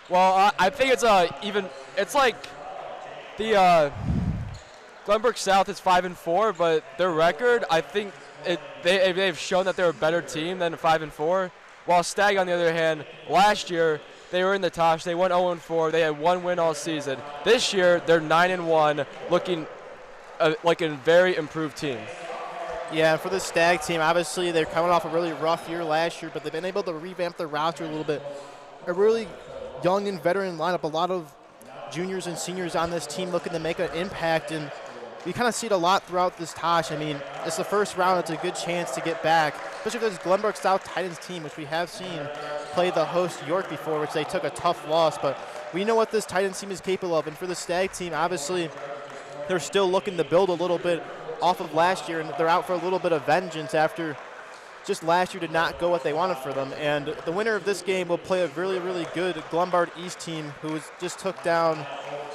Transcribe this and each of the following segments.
Well, I think it's it's like the Glenbrook South is 5-4, but their record, I think they've shown that they're a better team than 5-4. While Stagg, on the other hand, last year they were in the Tosh. They went 0-4. They had one win all season. This year they're 9-1, looking like a very improved team. Yeah, for the Stagg team, obviously they're coming off a really rough year last year, but they've been able to revamp their roster a little bit. A really young and veteran lineup, a lot of juniors and seniors on this team looking to make an impact, and we kind of see it a lot throughout this Tosh. I mean, it's the first round. It's a good chance to get back, especially for this Glenbrook South Titans team, which we have seen play the host York before, which they took a tough loss. But we know what this Titans team is capable of. And for the Stagg team, obviously, they're still looking to build a little bit off of last year, and they're out for a little bit of vengeance after just last year did not go what they wanted for them. And the winner of this game will play a really, really good Glenbard East team who just took down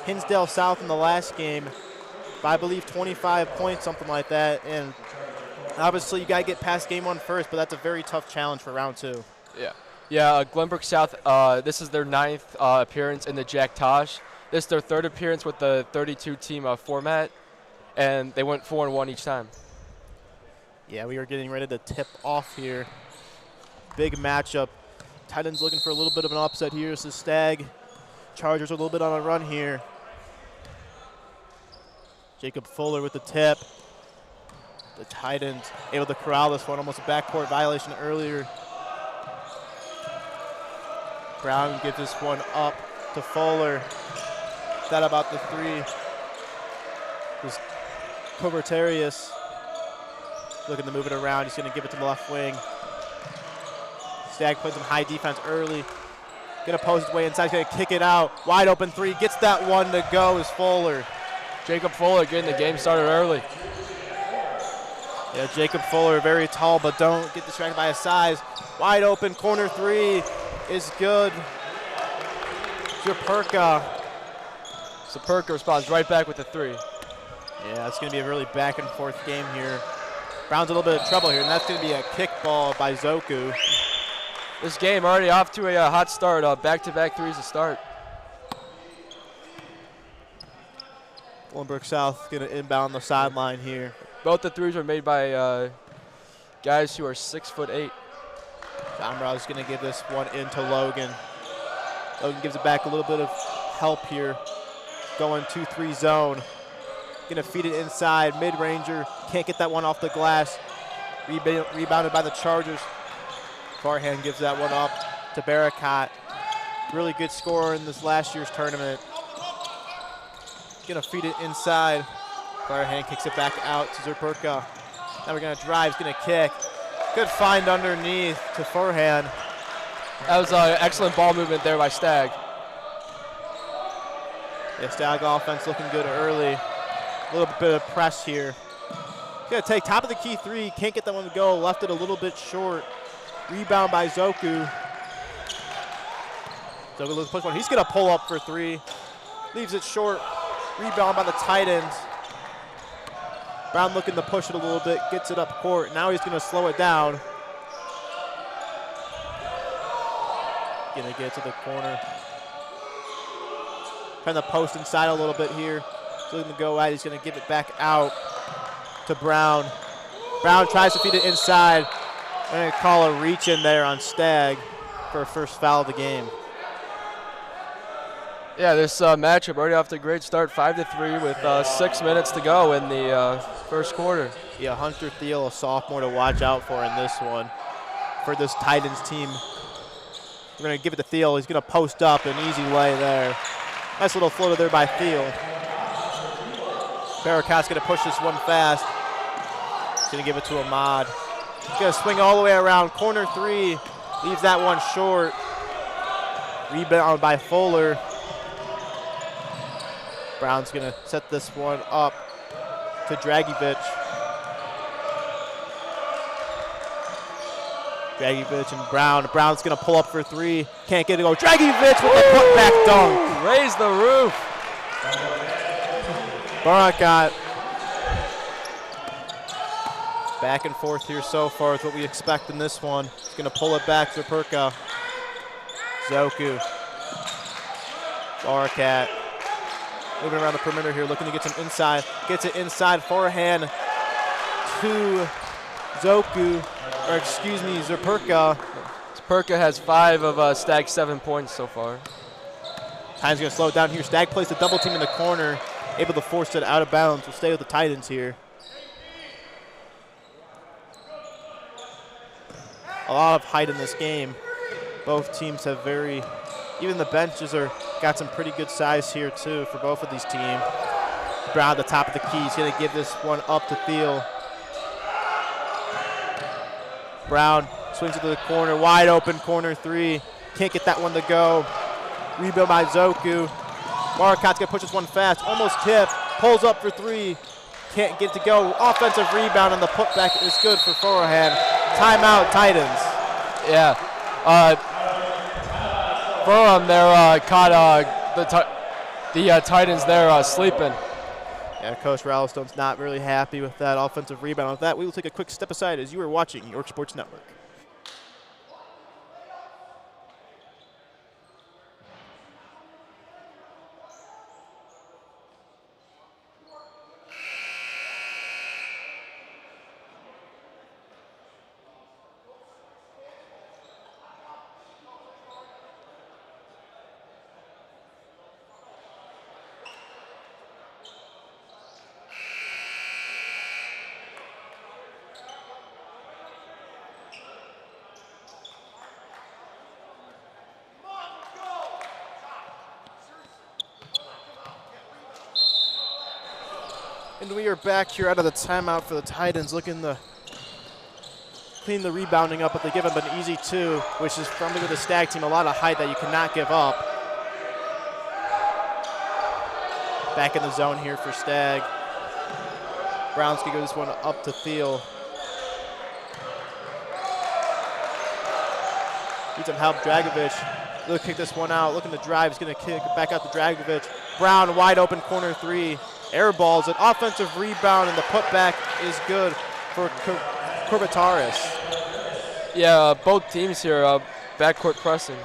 Hinsdale South in the last game by, I believe, 25 points, something like that. And obviously you got to get past game one first, but that's a very tough challenge for round two. Yeah, Glenbrook South, this is their 9th appearance in the Jack Tosh. This is their 3rd appearance with the 32-team format, and they went 4-1 each time. Yeah, we are getting ready to tip off here. Big matchup. Titans looking for a little bit of an upset here. This is Stagg. Chargers a little bit on a run here. Jacob Fuller with the tip. The Titans able to corral this one. Almost a backcourt violation earlier. Brown gives this one up to Fuller. That about the three. This Cobertarius looking to move it around. He's going to give it to the left wing. Stagg played some high defense early. Going to pose his way inside. He's going to kick it out. Wide open three. Gets that one to go is Fuller. Jacob Fuller getting the game started early. Yeah, Jacob Fuller, very tall, but don't get distracted by his size. Wide open, corner three is good. Zaperka responds right back with the 3. Yeah, it's going to be a really back and forth game here. Brown's a little bit of trouble here, and that's going to be a kick ball by Zoku. This game already off to a hot start. Back-to-back threes to start. Glenbrook South going to inbound the sideline here. Both the threes are made by guys who are 6'8". Dombrow's going to give this one into Logan. Logan gives it back, a little bit of help here. Going 2-3 zone. Going to feed it inside. Mid-ranger. Can't get that one off the glass. Rebounded by the Chargers. Farhan gives that one up to Barakat. Really good scorer in this last year's tournament. Going to feed it inside. Farhan kicks it back out to Zaperka. Now we're going to drive. He's going to kick. Good find underneath to Farhan. That was an excellent ball movement there by Stagg. Yeah, Stagg offense looking good early. A little bit of press here. Going to take top of the key three. Can't get that one to go. Left it a little bit short. Rebound by Zoku. Zoku looks push one. He's going to pull up for 3. Leaves it short. Rebound by the Titans. Brown looking to push it a little bit. Gets it up court. Now he's going to slow it down. Going to get to the corner. Trying to post inside a little bit here. He's looking to go out. He's going to give it back out to Brown. Brown tries to feed it inside. I'm going to call a reach in there on Stagg for a first foul of the game. Yeah, this matchup already off to a great start, 5-3 with 6 minutes to go in the first quarter. Yeah, Hunter Thiel, a sophomore to watch out for in this one for this Titans team. We're going to give it to Thiel. He's going to post up, an easy lay there. Nice little floater there by Thiel. Barakat's going to push this one fast. He's going to give it to Ahmad. He's going to swing all the way around. Corner 3, leaves that one short. Rebound by Fuller. Brown's going to set this one up to Dragivic. Dragivic and Brown. Brown's going to pull up for 3. Can't get it to go. Dragivic with the putback dunk. Raise the roof. Barakat. Back and forth here so far is what we expect in this one. He's going to pull it back to Perka. Zoku. Barcat moving around the perimeter here, looking to get some inside. Gets it inside, forehand to Zerperka. Zerperka has 5 of Stagg's 7 points so far. Titan's going to slow it down here. Stagg plays the double team in the corner, able to force it out of bounds. We'll stay with the Titans here. A lot of height in this game. Both teams have even the benches got some pretty good size here too for both of these teams. Brown at the top of the key. He's going to give this one up to Thiel. Brown swings it to the corner, wide open corner 3. Can't get that one to go. Rebound by Zoku. Barcat's going to push this one fast, almost tipped, pulls up for 3. Can't get it to go. Offensive rebound, and the putback is good for forehand. Timeout, Titans. Yeah. Burham there caught the Titans there sleeping. Yeah, Coach Ralstone's not really happy with that offensive rebound. With that, we will take a quick step aside as you are watching York Sports Network. And we are back here out of the timeout for the Titans, looking to clean the rebounding up, but they give up an easy 2, which is from the Stagg team, a lot of height that you cannot give up. Back in the zone here for Stagg. Brown's gonna give this one up to Thiel. Needs some help, Dragovic. Looking to kick this one out, looking to drive, he's gonna kick it back out to Dragovic. Brown, wide open corner 3. Air balls, an offensive rebound, and the putback is good for Corbataris. Yeah, both teams here backcourt pressing.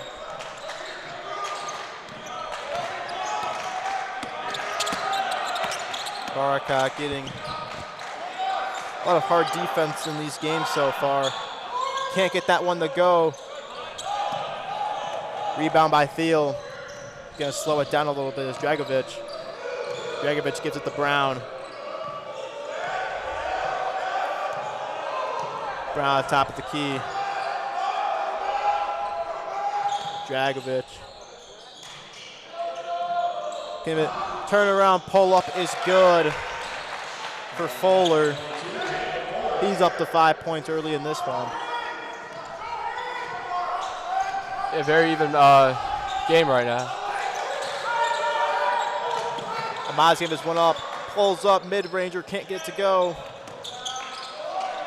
Baraka getting a lot of hard defense in these games so far. Can't get that one to go. Rebound by Thiel. Gonna slow it down a little bit as Dragovic. Dragovic gives it to Brown. Brown at top of the key. Dragovic. Give it. Turn around, pull up is good for Fuller. He's up to 5 points early in this one. A very even game right now. Ahmad's giving this one up. Pulls up, mid-ranger, can't get it to go.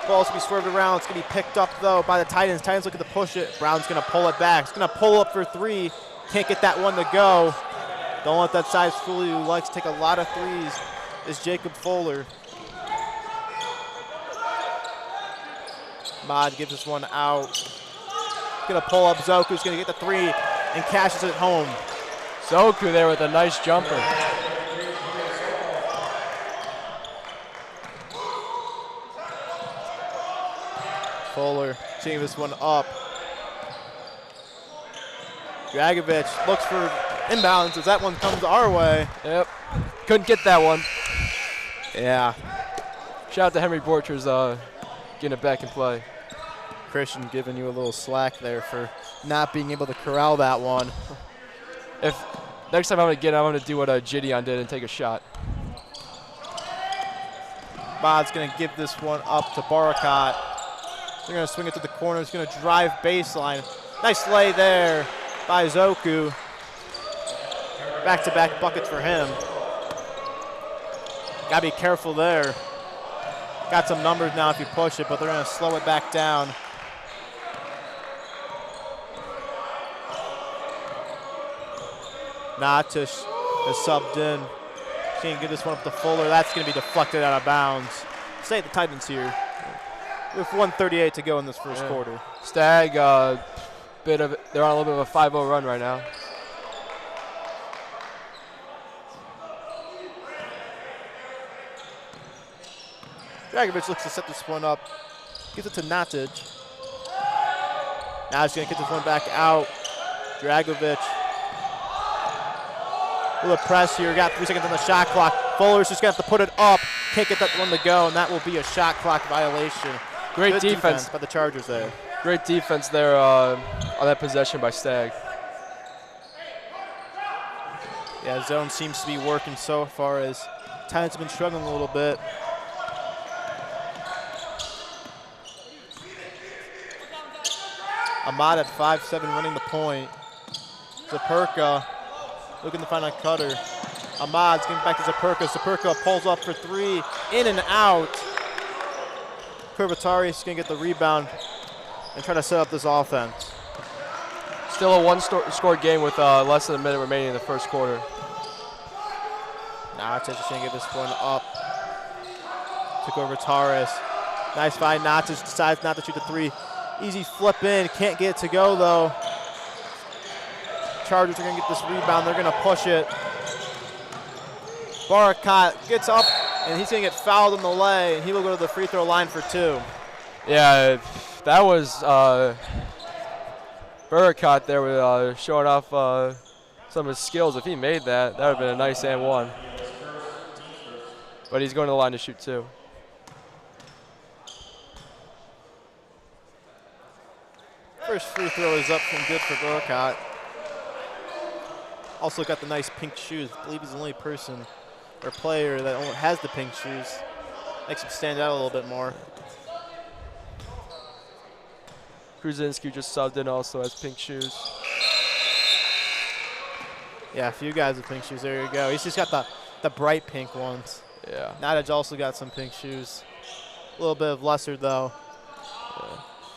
Ball's gonna be swerved around. It's gonna be picked up though by the Titans. Titans looking to push it. Brown's gonna pull it back. It's gonna pull up for 3. Can't get that one to go. Don't let that size fool you. Who likes to take a lot of threes is Jacob Fuller. Ahmad gives this one out. Gonna pull up Zoku's gonna get the 3 and cashes it home. Zoku there with a nice jumper. Fuller taking this one up. Dragovic looks for inbounds as that one comes our way. Yep. Couldn't get that one. Yeah. Shout out to Henry Borchers getting it back in play. Christian giving you a little slack there for not being able to corral that one. If next time I'm gonna do what Gideon did and take a shot. Bod's gonna give this one up to Barakat. They're gonna swing it to the corner. He's gonna drive baseline. Nice lay there by Zoku. Back-to-back buckets for him. Gotta be careful there. Got some numbers now if you push it, but they're gonna slow it back down. Natish is subbed in. Can't get this one up to Fuller. That's gonna be deflected out of bounds. Stay at the Titans here. With 1:38 to go in this first quarter. Stagg, they're on a little bit of a 5-0 run right now. Dragovic looks to set this one up. Gives it to Natic. Now he's going to get this one back out. Dragovic. A little press here. Got 3 seconds on the shot clock. Fuller's just going to have to put it up. Can't get that one to go, and that will be a shot clock violation. Great Good defense by the Chargers there. Great defense there on that possession by Stagg. Yeah, zone seems to be working so far as Titans have been struggling a little bit. Ahmad at 5'7", running the point. Zaperka looking to find a cutter. Ahmad's getting back to Zaperka. Zaperka pulls up for 3, in and out. Kurvatari's is going to get the rebound and try to set up this offense. Still a one-score game with less than a minute remaining in the first quarter. Natic is going to get this one up. Took over Torres. Nice find. Natic decides not to shoot the 3. Easy flip in. Can't get it to go, though. Chargers are going to get this rebound. They're going to push it. Barakat gets up, and he's going to get fouled in the leg, and he will go to the free throw line for 2. Yeah, that was Barakat there with showing off some of his skills. If he made that, that would have been a nice and one. But he's going to the line to shoot 2. First free throw is up and good for Barakat. Also got the nice pink shoes. I believe he's the only person or player that has the pink shoes. Makes him stand out a little bit more. Kruzinski just subbed in, also has pink shoes. Yeah, a few guys with pink shoes. There you go. He's just got the bright pink ones. Yeah. Natic also got some pink shoes. A little bit of lesser, though.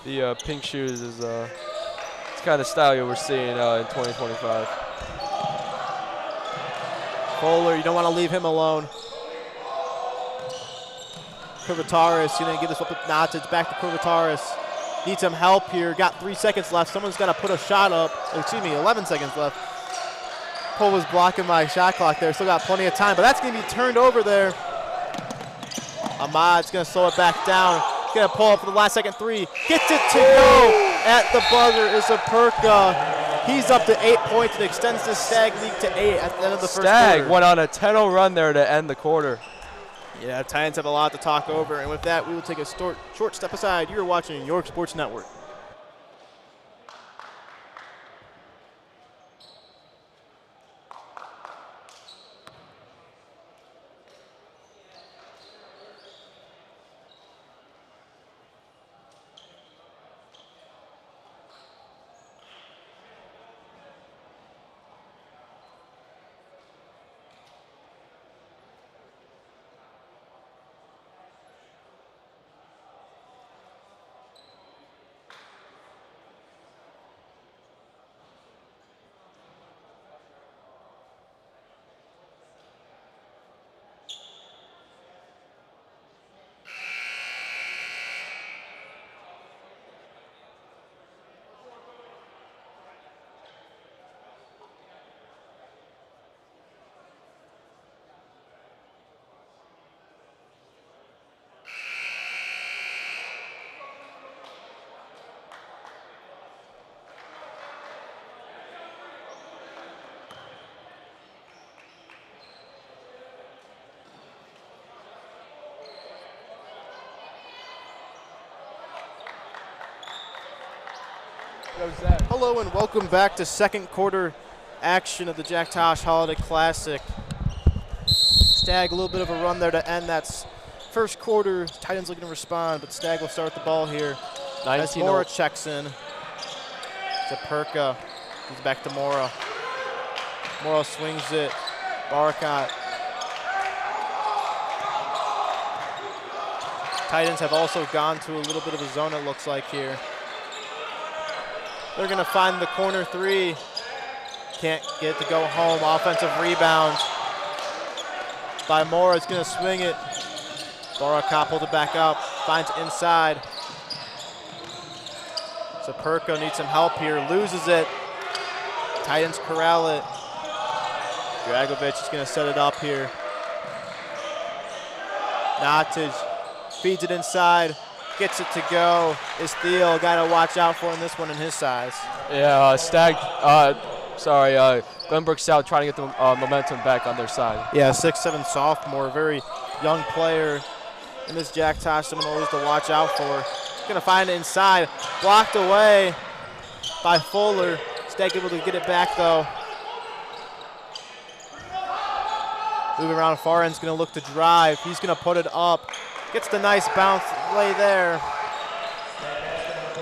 Yeah. The pink shoes is it's kind of style we're seeing in 2025. Fuller, you don't want to leave him alone. Kurvataris going to give this up with Natic. Back to Kurvataris. Needs some help here. Got 3 seconds left. Someone's got to put a shot up. Excuse me, 11 seconds left. Cole was blocking my shot clock there. Still got plenty of time, but that's going to be turned over there. Ahmad's going to slow it back down. He's going to pull up for the last second 3. Gets it to go at the buzzer is Zaperka. He's up to 8 points and extends the Stagg lead to 8 at the end of the first quarter. Stagg went on a 10-0 run there to end the quarter. Yeah, Titans have a lot to talk over, and with that, we will take a short step aside. You're watching York Sports Network. Hello and welcome back to second quarter action of the Jack Tosh Holiday Classic. Stagg, a little bit of a run there to end that first quarter. Titans looking to respond, but Stagg will start the ball here. As Mora checks in. Zaperka. He's back to Mora. Mora swings it. Barakat. Titans have also gone to a little bit of a zone, it looks like here. They're going to find the corner 3. Can't get it to go home. Offensive rebound by Mora. It's going to swing it. Barakat pulled it back up. Finds inside. Zaperka needs some help here. Loses it. Titans corral it. Dragovic is going to set it up here. Natic feeds it inside, gets it to go. Estiel, got to watch out for in this one in his size. Yeah, Stagg, Glenbrook South trying to get the momentum back on their side. Yeah, 6'7" sophomore, very young player. And this Jack Tosh, someone always to watch out for. Going to find it inside, blocked away by Fuller. Stagg able to get it back though. Moving around far end's going to look to drive. He's going to put it up. Gets the nice bounce play there.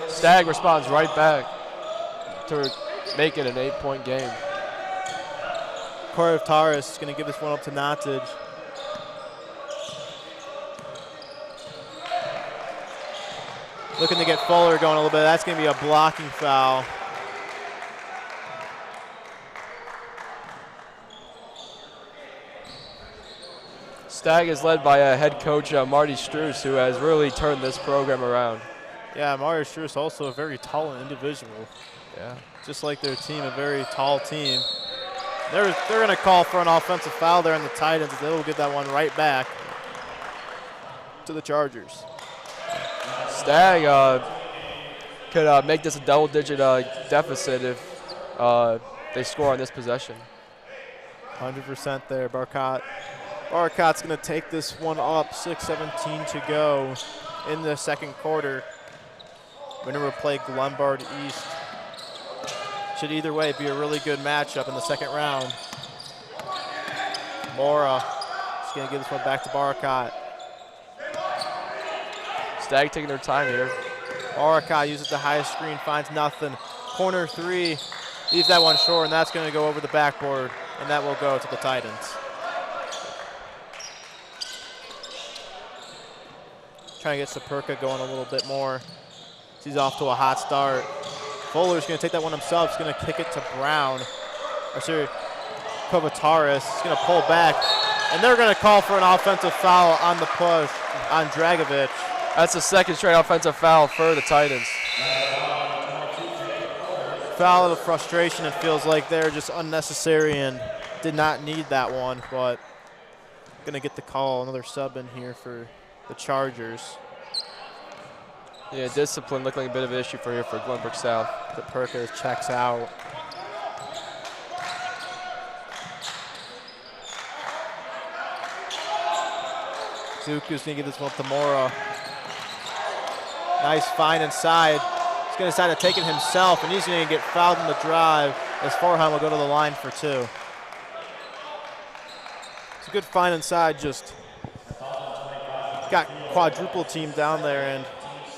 Stagg responds right back to make it an 8-point game. Borchers is going to give this one up to Nottage. Looking to get Fuller going a little bit. That's going to be a blocking foul. Stagg is led by head coach Marty Struess, who has really turned this program around. Yeah, Marty Struess also a very tall individual. Yeah. Just like their team, a very tall team. They're going to call for an offensive foul there in the Titans. They will get that one right back to the Chargers. Stagg could make this a double-digit deficit if they score on this possession. 100% there, Barcott. Barcott's going to take this one up, 6:17 to go in the second quarter. Winner will play Glenbrook East. Should either way be a really good matchup in the second round. Mora is going to give this one back to Barcott. Stagg taking their time here. Barcott uses the high screen, finds nothing. Corner three, leaves that one short, and that's going to go over the backboard, and that will go to the Titans. Trying to get Saperka going a little bit more. He's off to a hot start. Fuller's going to take that one himself. He's going to kick it to Brown. Or sorry, Kovataris. He's going to pull back. And they're going to call for an offensive foul on the push on Dragovic. That's the second straight offensive foul for the Titans. Foul of frustration, it feels like they're just unnecessary and did not need that one, but going to get the call. Another sub in here for the Chargers. Yeah, discipline looked like a bit of an issue for Glenbrook South. The Perkins checks out. Zuku's going to give this one to Mora. Nice find inside. He's going to decide to take it himself, and he's going to get fouled in the drive as Farhan will go to the line for two. It's a good find inside, just got quadruple team down there and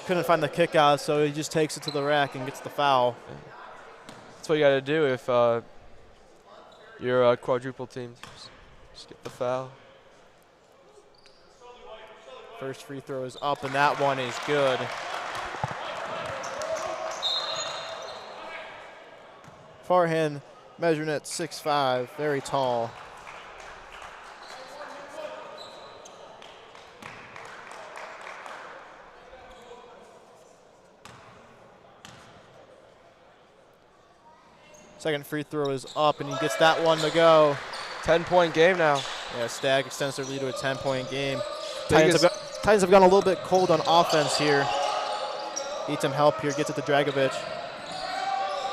couldn't find the kick out, so he just takes it to the rack and gets the foul. That's what you got to do if you're a quadruple team. Just get the foul. First free throw is up, and that one is good. Farhan measuring at 6'5", very tall. Second free throw is up, and he gets that one to go. 10-point game now. Yeah, Stagg extends their lead to a 10-point game. Titans have gone a little bit cold on offense here. Needs some help here, gets it to Dragovic.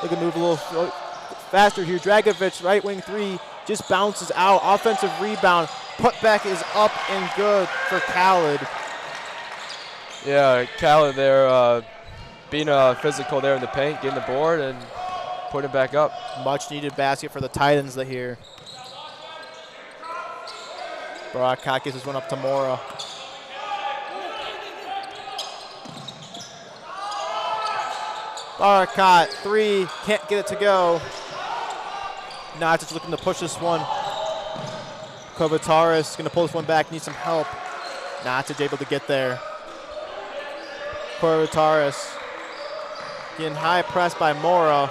They can move a little faster here. Dragovic, right wing three, just bounces out. Offensive rebound. Putback is up and good for Khaled. Yeah, Khaled there being physical there in the paint, getting the board and putting it back up. Much needed basket for the Titans here. Barcott gives this one up to Mora. Barcott, three, can't get it to go. Not just looking to push this one. Kovataris going to pull this one back, needs some help. Not able to get there. Kovataris getting high pressed by Mora.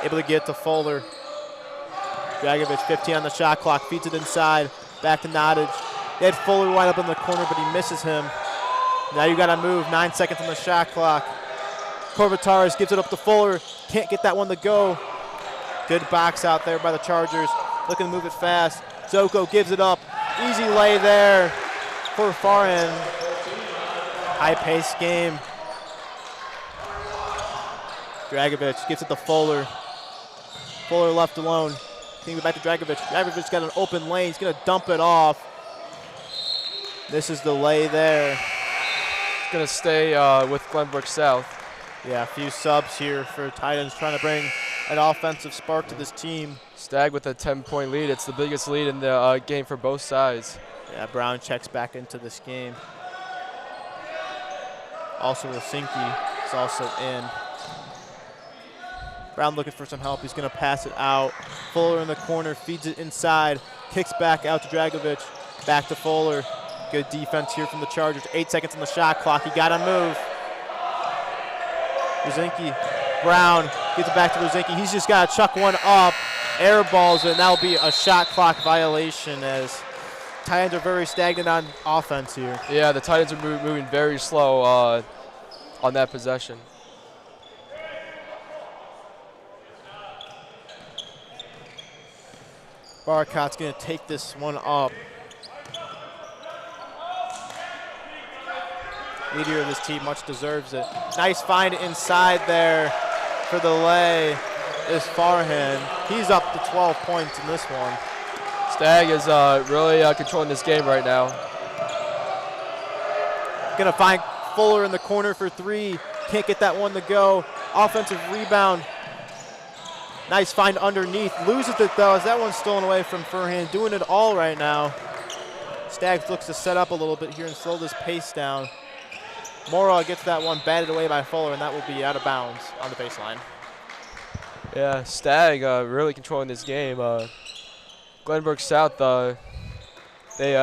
Able to get to Fuller. Dragovic, 15 on the shot clock, feeds it inside, back to Nottage. They had Fuller wide up in the corner, but he misses him. Now you got to move, 9 seconds on the shot clock. Kovataris gives it up to Fuller, can't get that one to go. Good box out there by the Chargers, looking to move it fast. Zoko gives it up, Easy lay there for Farhan. High-paced game. Dragovic gets it to Fuller. Fuller left alone. Can go back to Dragovic. Dragovic's got an open lane. He's going to dump it off. This is the lay there. He's going to stay with Glenbrook South. Yeah, a few subs here for Titans trying to bring an offensive spark to this team. Stagg with a 10-point lead. It's the biggest lead in the game for both sides. Yeah, Brown checks back into this game. Also, Helsinki is also in. Brown looking for some help. He's going to pass it out. Fuller in the corner, feeds it inside, kicks back out to Dragovic. Back to Fuller. Good defense here from the Chargers. 8 seconds on the shot clock. He got to move. Helsinki. Brown gets it back to Helsinki. He's just got to chuck one up. Air balls, and that'll be a shot clock violation as Titans are very stagnant on offense here. Yeah, the Titans are moving very slow on that possession. Barcott's going to take this one up. Leader of this team much deserves it. Nice find inside there for the lay is Farhan. He's up to 12 points in this one. Stagg is really controlling this game right now. Going to find Fuller in the corner for three. Can't get that one to go. Offensive rebound. Nice find underneath. Loses it though as that one's stolen away from Farhan. Doing it all right now. Staggs looks to set up a little bit here and slow this pace down. Mora gets that one batted away by Fuller, and that will be out of bounds on the baseline. Yeah, Stagg really controlling this game. Glenbrook South, they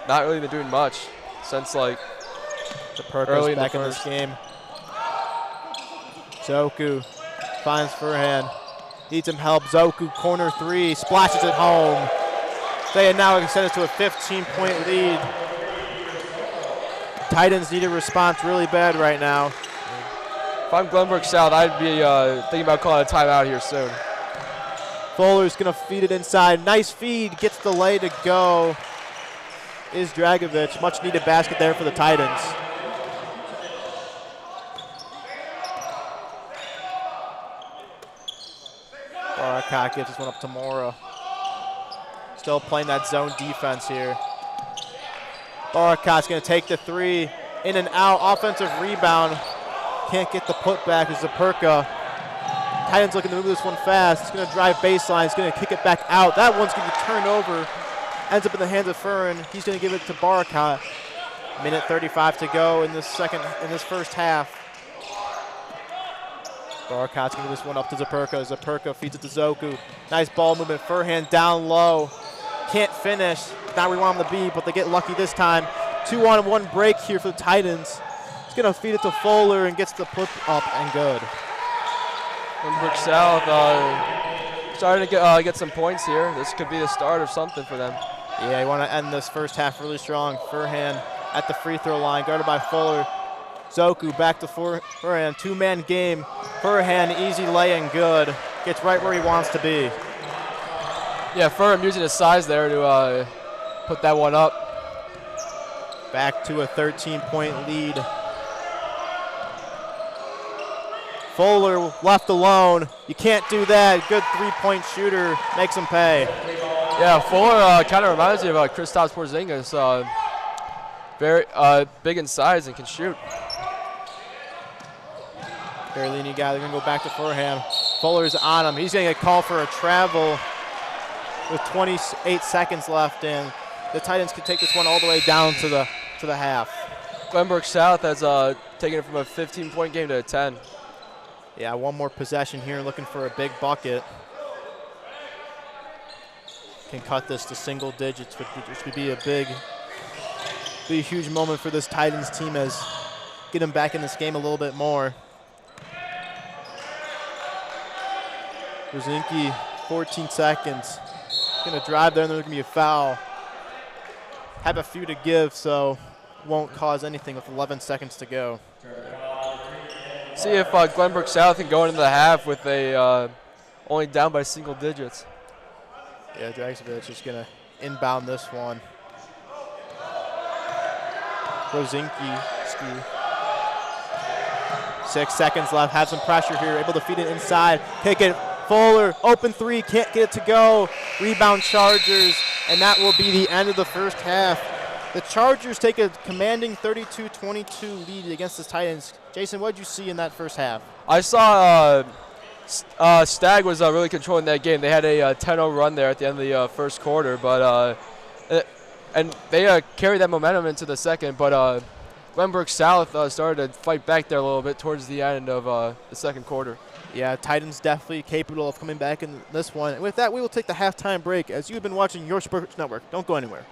not really been doing much since like early in the back in this game. Zoku finds Farhan. Needs some help. Zoku, corner three, splashes it home. They have now extended to a 15-point lead. Titans need a response really bad right now. If I'm Glenbrook South, I'd be thinking about calling a timeout here soon. Fuller's going to feed it inside. Nice feed. Gets the lay to go. Is Dragovic. Much needed basket there for the Titans. Baracott gives this one up to Mora. Still playing that zone defense here. Barakott's going to take the three. In and out. Offensive rebound. Can't get the putback. It's Zaperka. Titans looking to move this one fast. It's going to drive baseline. It's going to kick it back out. That one's going to be turned over. Ends up in the hands of Furran. He's going to give it to Barakott. Minute 35 to go in this first half. Barakott's going to give this one up to Zaperka. Zaperka feeds it to Zoku. Nice ball movement. Farhan down low. Can't finish. Not where we want him to be, but they get lucky this time. 2-on-1 break here for the Titans. He's going to feed it to Fuller and gets the put up and good. Glenbrook South starting to get some points here. This could be the start of something for them. Yeah, you want to end this first half really strong. Farhan at the free throw line, guarded by Fuller. Zoku back to Farhan. Two-man game. Farhan, easy lay and good. Gets right where he wants to be. Yeah, Farhan using his size there to put that one up. Back to a 13-point lead. Fuller left alone. You can't do that. Good three-point shooter. Makes him pay. Yeah, Fuller kind of reminds me of Kristaps Porzingis. Very big in size and can shoot. Carolini guy. They're going to go back to Farhan. Fuller's on him. He's going to get called for a travel with 28 seconds left, and the Titans can take this one all the way down to the half. Glenbrook South has taken it from a 15-point game to a 10. Yeah, one more possession here, looking for a big bucket. Can cut this to single digits, which would be a huge moment for this Titans team as get them back in this game a little bit more. Brzezinski, 14 seconds. Going to drive there, and there's going to be a foul. Have a few to give, so won't cause anything with 11 seconds to go. See if Glenbrook South can go into the half with a only down by single digits. Yeah, Dragovic is going to inbound this one. Rosinski. 6 seconds left. Have some pressure here. Able to feed it inside. Pick it. Fuller. Open three. Can't get it to go. Rebound Chargers. And that will be the end of the first half. The Chargers take a commanding 32-22 lead against the Titans. Jason, what did you see in that first half? I saw Stagg was really controlling that game. They had a 10-0 run there at the end of the first quarter, but and they carried that momentum into the second. But Glenbrook South started to fight back there a little bit towards the end of the second quarter. Yeah, Titans definitely capable of coming back in this one. And with that, we will take the halftime break as you've been watching your Sports Network. Don't go anywhere.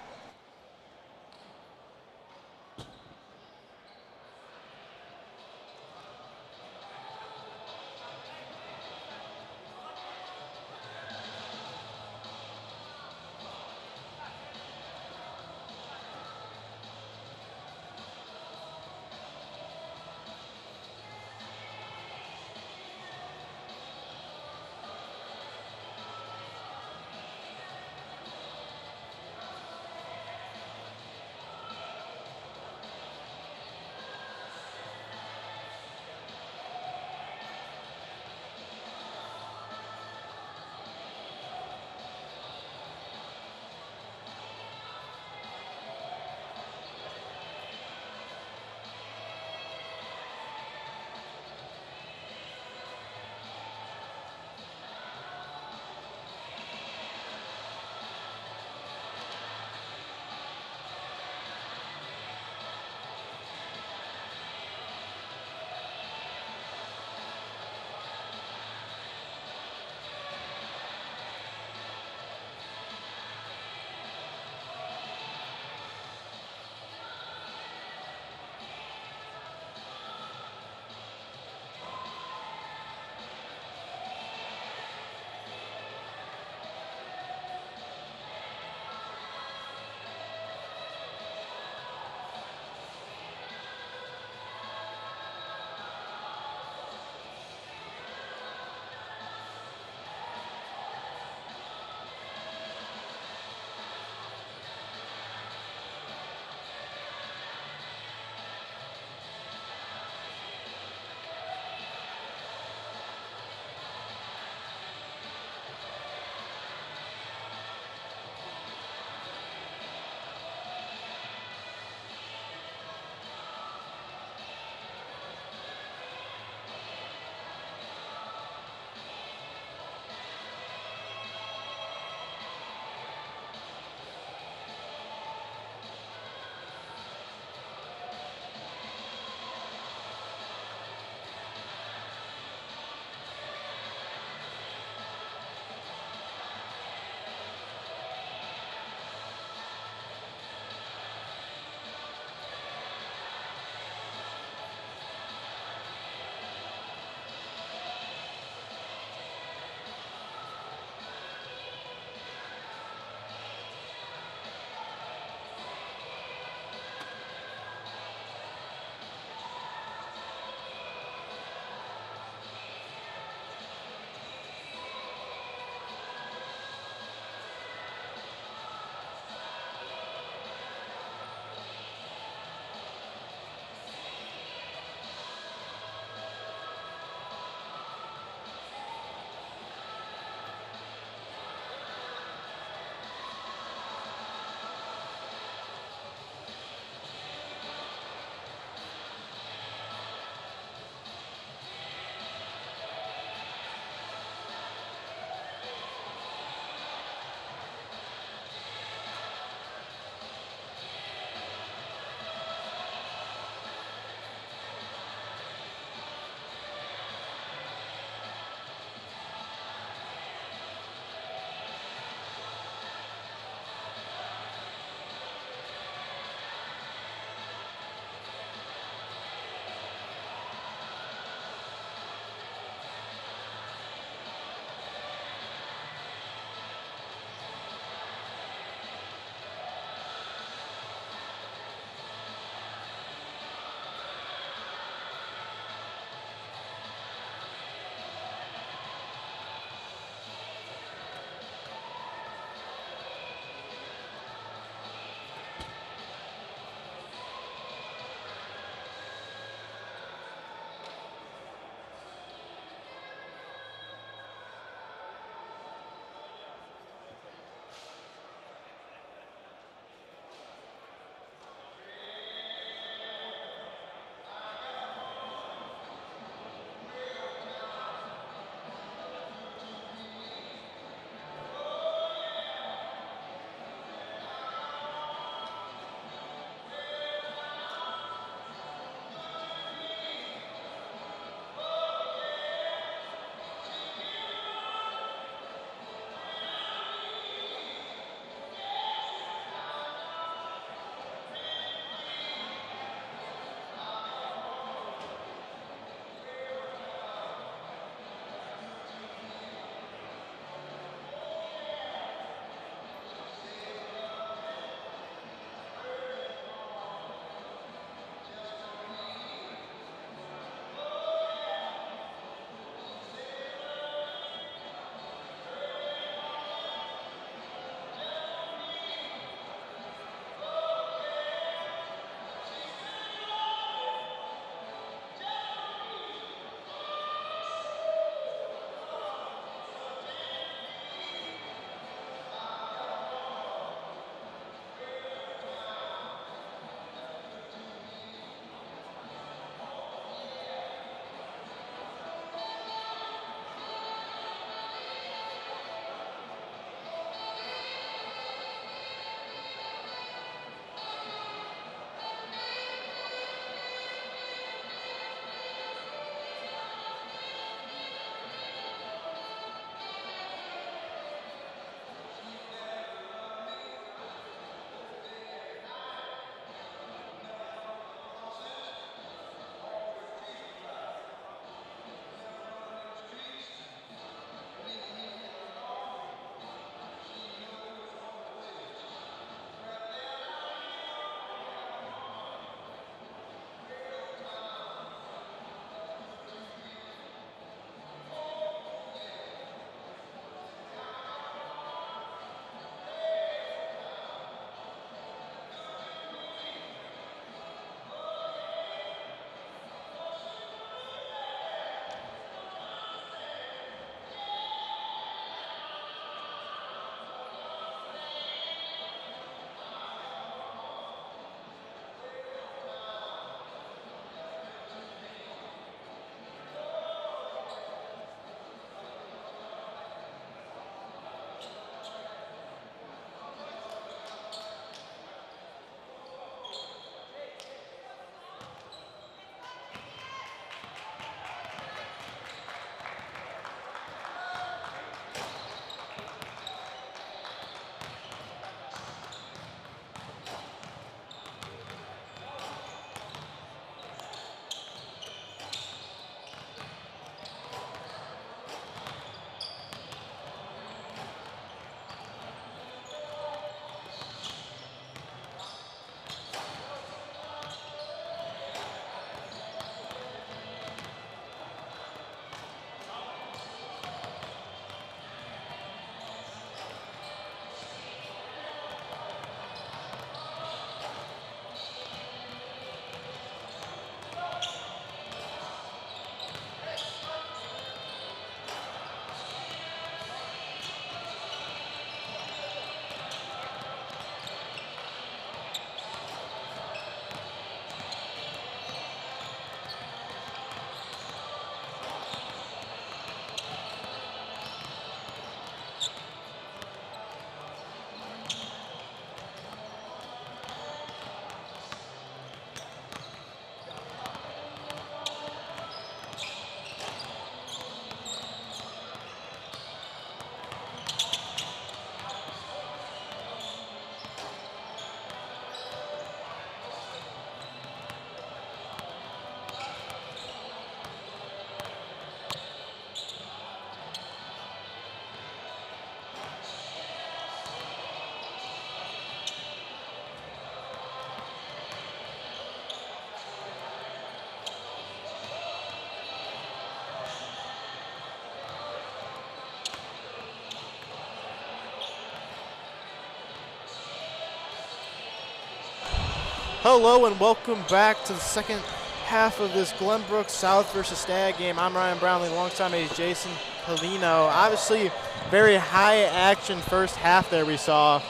Hello and welcome back to the second half of this Glenbrook South versus Stagg game. I'm Ryan Brownlee, alongside me is Jason Polino. Obviously, very high action first half there we saw,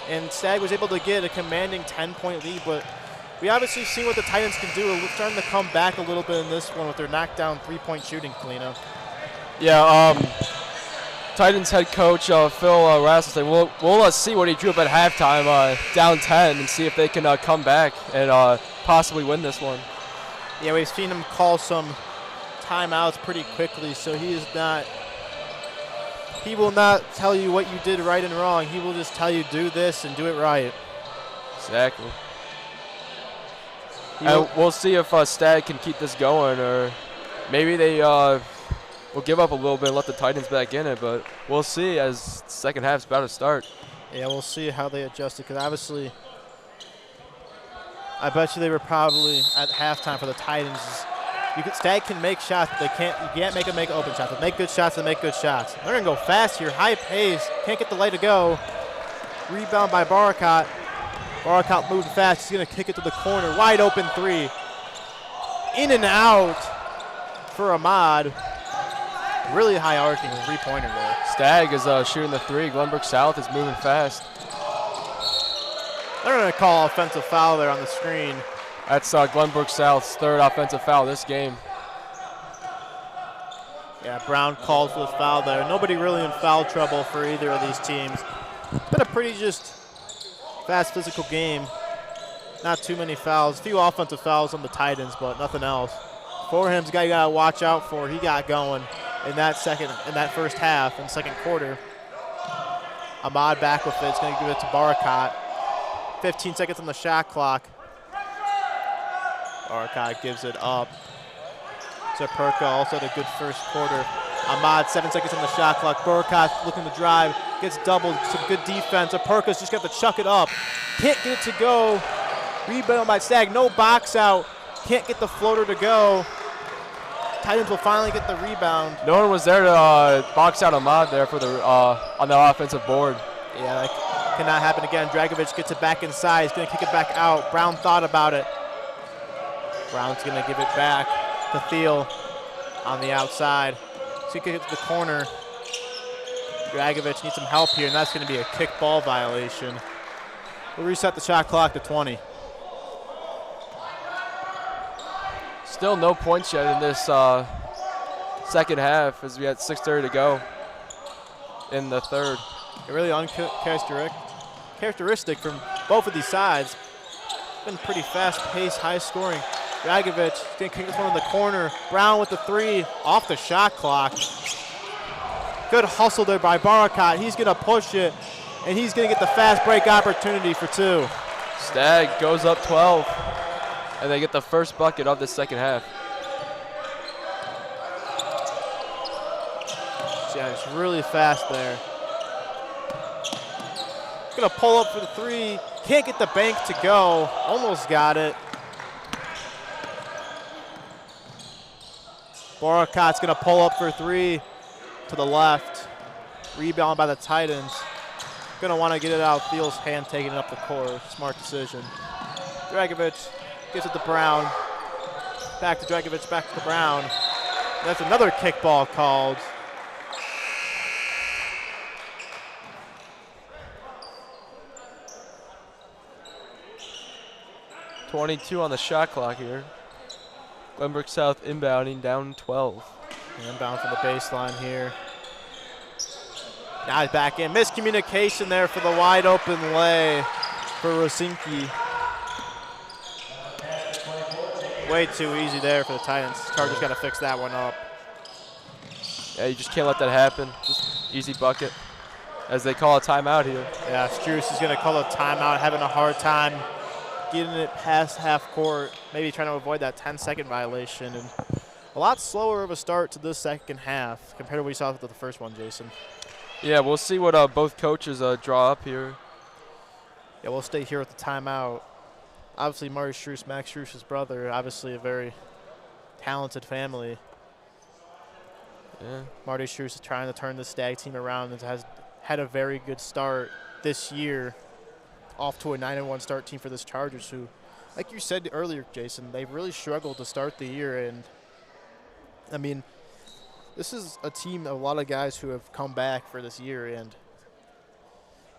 and Stagg was able to get a commanding 10-point lead, but we obviously see what the Titans can do. We're starting to come back a little bit in this one with their knockdown three-point shooting, Polino. Yeah, Titans head coach Phil Rasmussen said, we'll see what he drew up at halftime, down 10, and see if they can come back and possibly win this one. Yeah, we've seen him call some timeouts pretty quickly, so he will not tell you what you did right and wrong. He will just tell you do this and do it right. Exactly. And we'll see if Stagg can keep this going, or maybe they will give up a little bit and let the Titans back in it, but we'll see as the second half's about to start. Yeah, we'll see how they adjust it, because obviously I bet you they were probably at halftime for the Titans. Stagg can make shots, but you can't make them make open shots. They make good shots, they make good shots. They're going to go fast here, high pace, can't get the lay to go. Rebound by Borchers. Borchers moving fast, he's going to kick it to the corner, wide open three. In and out for Ahmad. Really high arcing three-pointer there. Stagg is shooting the three. Glenbrook South is moving fast. They're going to call offensive foul there on the screen. That's Glenbrook South's third offensive foul this game. Yeah, Brown called for the foul there. Nobody really in foul trouble for either of these teams. Been a pretty just fast physical game. Not too many fouls. A few offensive fouls on the Titans, but nothing else. Forham's guy you got to watch out for. He got going in that first half, in second quarter. Ahmad back with it. It's going to give it to Borchers. 15 seconds on the shot clock. Borchers gives it up. Zaperka also had a good first quarter. Ahmad, 7 seconds on the shot clock. Borchers looking to drive, gets doubled. Some good defense. Zaperka's just got to chuck it up. Can't get it to go. Rebound by Stagg. No box out. Can't get the floater to go. Titans will finally get the rebound. No one was there to box out Ahmad there for the on the offensive board. Yeah, that cannot happen again. Dragovic gets it back inside. He's going to kick it back out. Brown thought about it. Brown's going to give it back to Thiel on the outside. He's going to kick it to the corner. Dragovic needs some help here, and that's going to be a kick ball violation. We'll reset the shot clock to 20. Still no points yet in this second half, as we had 6:30 to go in the third. Really uncharacteristic from both of these sides. Been pretty fast-paced, high-scoring. Dragovic going to kick this one in the corner. Brown with the three off the shot clock. Good hustle there by Borchers. He's going to push it, and he's going to get the fast break opportunity for two. Stagg goes up 12, and they get the first bucket of the second half. Yeah, it's really fast there. Going to pull up for the three. Can't get the bank to go. Almost got it. Borchers going to pull up for three to the left. Rebound by the Titans. Going to want to get it out. Thiel's hand taking it up the court. Smart decision. Dragovic gives it to Brown. Back to Dragovic, back to Brown. That's another kickball called. 22 on the shot clock here. Glenbrook South inbounding down 12. Inbound from the baseline here. Now he's back in. Miscommunication there for the wide open lay for Rosinski. Way too easy there for the Titans. Chargers got to fix that one up. Yeah, you just can't let that happen. Just easy bucket, as they call a timeout here. Yeah, Struce is going to call a timeout, having a hard time getting it past half court, maybe trying to avoid that 10-second violation. And a lot slower of a start to this second half compared to what we saw with the first one, Jason. Yeah, we'll see what both coaches draw up here. Yeah, we'll stay here with the timeout. Obviously, Marty Struce, Max Struce's brother, obviously a very talented family. Yeah. Marty Struce is trying to turn the Stagg team around and has had a very good start this year, off to a 9-1 start team for this Chargers, who like you said earlier, Jason, they've really struggled to start the year. And, I mean, this is a team of a lot of guys who have come back for this year, and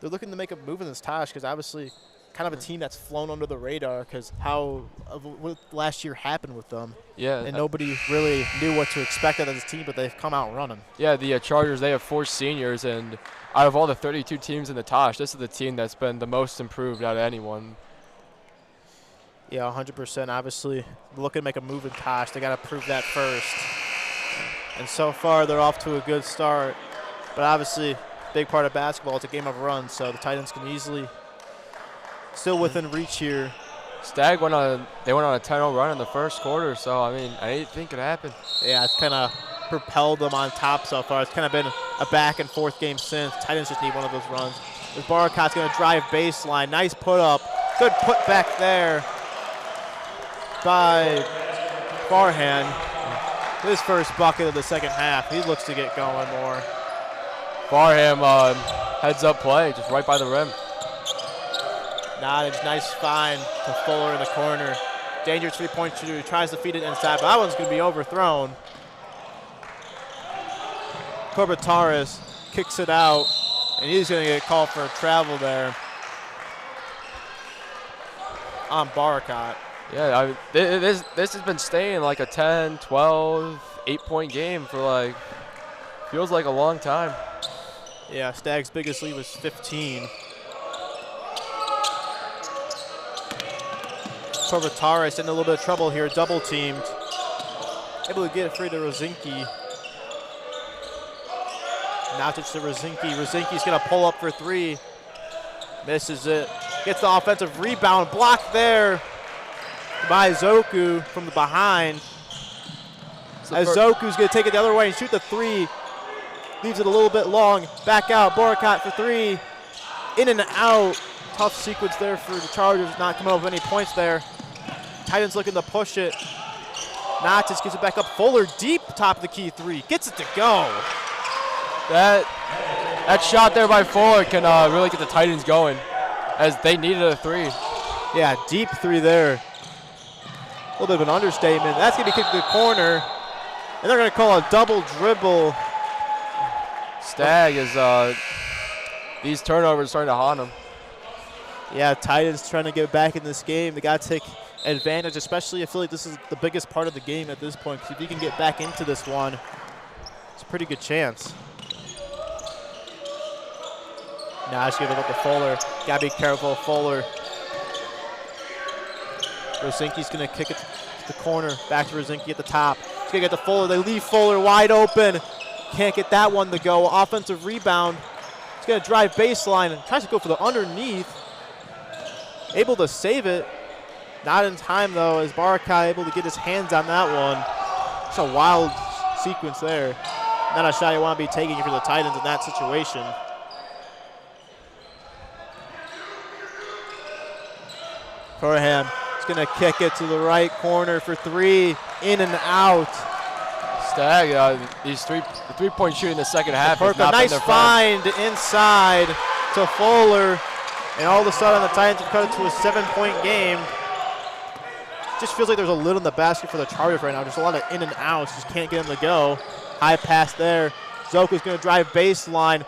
they're looking to make a move in this Tosh because obviously kind of a team that's flown under the radar because what last year happened with them. Yeah. And nobody really knew what to expect out of this team, but they've come out running. Yeah, the Chargers, they have 4 seniors, and out of all the 32 teams in the Tosh, this is the team that's been the most improved out of anyone. Yeah, 100%. Obviously, looking to make a move in Tosh. They got to prove that first. And so far, they're off to a good start. But obviously, big part of basketball, it's a game of runs, so the Titans can easily still within reach here. Stagg went on a 10-0 run in the first quarter, so I mean, anything could happen. Yeah, it's kind of propelled them on top so far. It's kind of been a back and forth game since. Titans just need one of those runs. As Baracot's going to drive baseline, nice put up, good put back there by Farhan. His first bucket of the second half. He looks to get going more. Farham heads up play, just right by the rim. Nottage, nice find to Fuller in the corner. Dangerous three-point shooter. He tries to feed it inside, but that one's going to be overthrown. Corbataris kicks it out, and he's going to get called for a travel there on Baracot. Yeah, I mean, this has been staying like a 10, 12, 8-point game for like, feels like a long time. Yeah, Stagg's biggest lead was 15. Corbataris in a little bit of trouble here, double teamed. Able to get it free to Rosinski. Nottage to Rosinski. Rosinski's going to pull up for 3. Misses it. Gets the offensive rebound. Blocked there by Zoku from the behind. As Zoku's going to take it the other way and shoot the 3. Leaves it a little bit long. Back out. Boracot for 3. In and out. Tough sequence there for the Chargers. Not coming up with any points there. Titans looking to push it. Nottage gets it back up. Fuller deep top of the key 3. Gets it to go. That shot there by Fuller can really get the Titans going, as they needed a 3. Yeah, deep 3 there. A little bit of an understatement. That's going to be kicked to the corner, and they're going to call a double dribble. Stagg is these turnovers are starting to haunt him. Yeah, Titans trying to get back in this game. They got to take advantage, especially I feel like this is the biggest part of the game at this point, because if you can get back into this one, it's a pretty good chance. Now just give it up to Fuller. Gotta be careful, Fuller. Rosinski's gonna kick it to the corner. Back to Rosinski at the top. He's gonna get to Fuller. They leave Fuller wide open. Can't get that one to go. Offensive rebound. He's gonna drive baseline and tries to go for the underneath. Able to save it. Not in time though, as Baracot able to get his hands on that one. It's a wild sequence there. Not a shot you want to be taking for the Titans in that situation. Farham is going to kick it to the right corner for 3. In and out. Stagg, the 3-point shooting in the second half. A nice find inside to Fuller. And all of a sudden the Titans have cut it to a 7-point game. Just feels like there's a lid on the basket for the Chargers right now. Just a lot of in and outs. Just can't get them to go. High pass there. Zoku's going to drive baseline.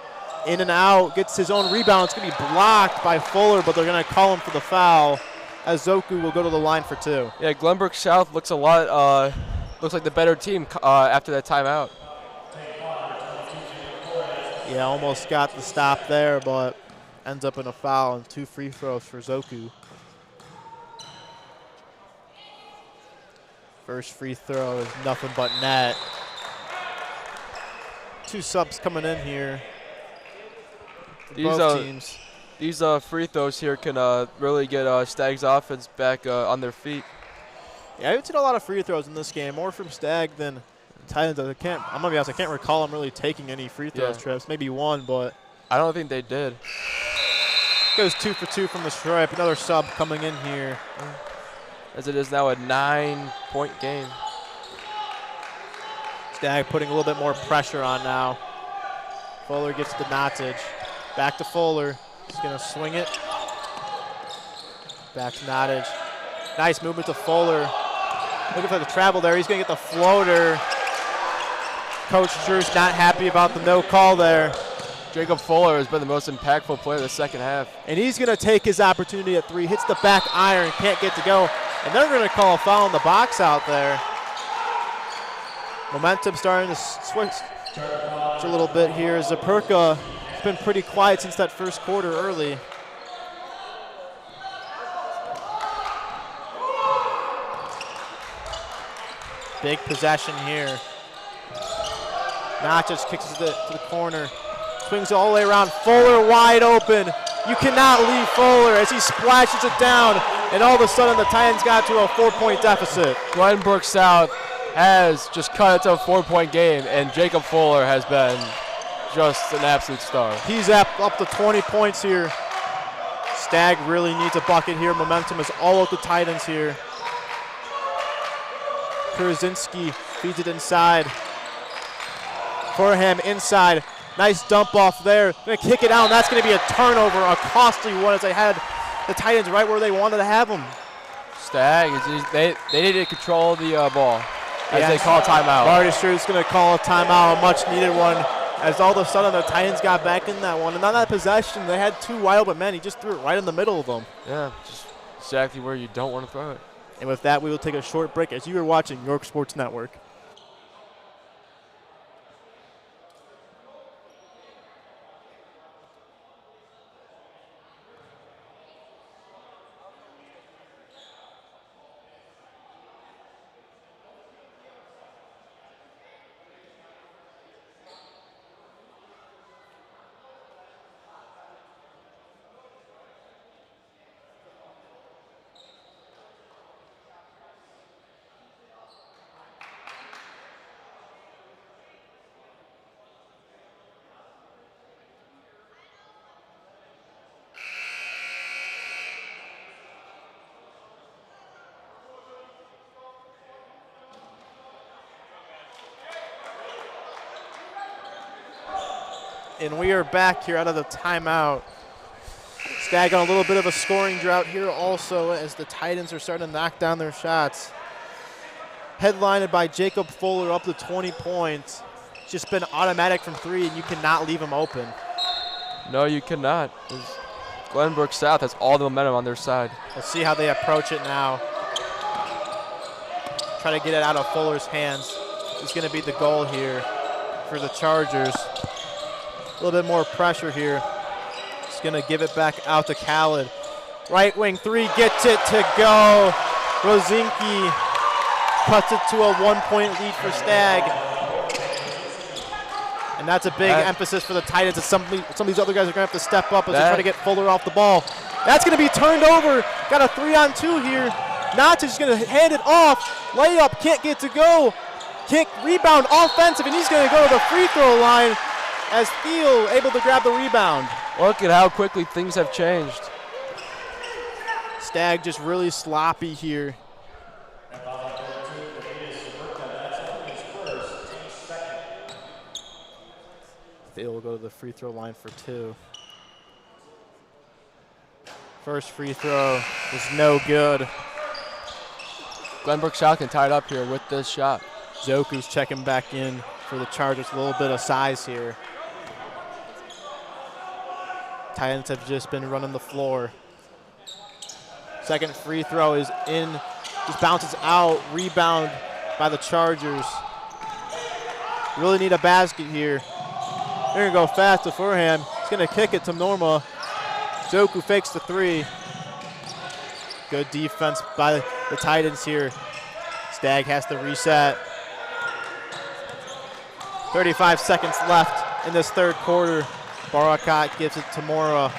In and out. Gets his own rebound. It's going to be blocked by Fuller, but they're going to call him for the foul, as Zoku will go to the line for 2. Yeah, Glenbrook South looks a lot, looks like the better team after that timeout. Yeah, almost got the stop there, but ends up in a foul and 2 free throws for Zoku. First free throw is nothing but net. 2 subs coming in here for both teams. These free throws here can really get Stagg's offense back on their feet. Yeah, I haven't seen a lot of free throws in this game, more from Stagg than Titans. I'm gonna be honest, I can't recall them really taking any free throws trips. Maybe one, but I don't think they did. Goes 2 for 2 from the stripe. Another sub coming in here. As it is now a 9-point game. Stagg putting a little bit more pressure on now. Fuller gets to Nottage. Back to Fuller. He's going to swing it. Back to Nottage. Nice movement to Fuller. Looking for the travel there. He's going to get the floater. Coach Drew's not happy about the no call there. Jacob Fuller has been the most impactful player of the second half. And he's going to take his opportunity at 3. Hits the back iron, can't get to go. And they're going to call a foul in the box out there. Momentum starting to switch a little bit here. Zaperka has been pretty quiet since that first quarter early. Big possession here. Nachos kicks it to the corner. Swings all the way around. Fuller wide open. You cannot leave Fuller as he splashes it down. And all of a sudden the Titans got to a 4-point deficit. Glenbrook South has just cut it to a 4-point game, and Jacob Fuller has been just an absolute star. He's up to 20 points here. Stagg really needs a bucket here. Momentum is all of the Titans here. Kurzinski feeds it inside. Forham inside. Nice dump off there. Gonna kick it out, and that's gonna be a turnover, a costly one, as they had the Titans right where they wanted to have them. Stagg, they need to control the ball as they call timeout. Borchers gonna call a timeout, a much needed one, as all of a sudden the Titans got back in that one. And on that possession, they had 2 wide open men. He just threw it right in the middle of them. Yeah, just exactly where you don't want to throw it. And with that, we will take a short break as you are watching York Sports Network. And we are back here out of the timeout. Stagg on a little bit of a scoring drought here also as the Titans are starting to knock down their shots. Headlined by Jacob Fuller up to 20 points. It's just been automatic from 3, and you cannot leave him open. No, you cannot. Glenbrook South has all the momentum on their side. We'll see how they approach it now. Try to get it out of Fuller's hands. It's going to be the goal here for the Chargers. A little bit more pressure here. He's going to give it back out to Khaled. Right wing 3 gets it to go. Rosinski cuts it to a 1-point lead for Stagg. And that's a big emphasis for the Titans. As some of these other guys are going to have to step up as they try to get Fuller off the ball. That's going to be turned over. Got a 3-on-2 here. Notch is going to hand it off. Layup, can't get to go. Kick, rebound, offensive, and he's going to go to the free throw line as Thiel able to grab the rebound. Look at how quickly things have changed. Stagg just really sloppy here. Thiel will go to the free throw line for 2. First free throw is no good. Glenbrook South can tie it up here with this shot. Zoku's checking back in for the Chargers. A little bit of size here. Titans have just been running the floor. Second free throw is in, just bounces out, rebound by the Chargers. Really need a basket here. They're gonna go fast to Furham. He's gonna kick it to Norma. Zoku fakes the 3. Good defense by the Titans here. Stagg has to reset. 35 seconds left in this third quarter. Barakat gives it to Mora.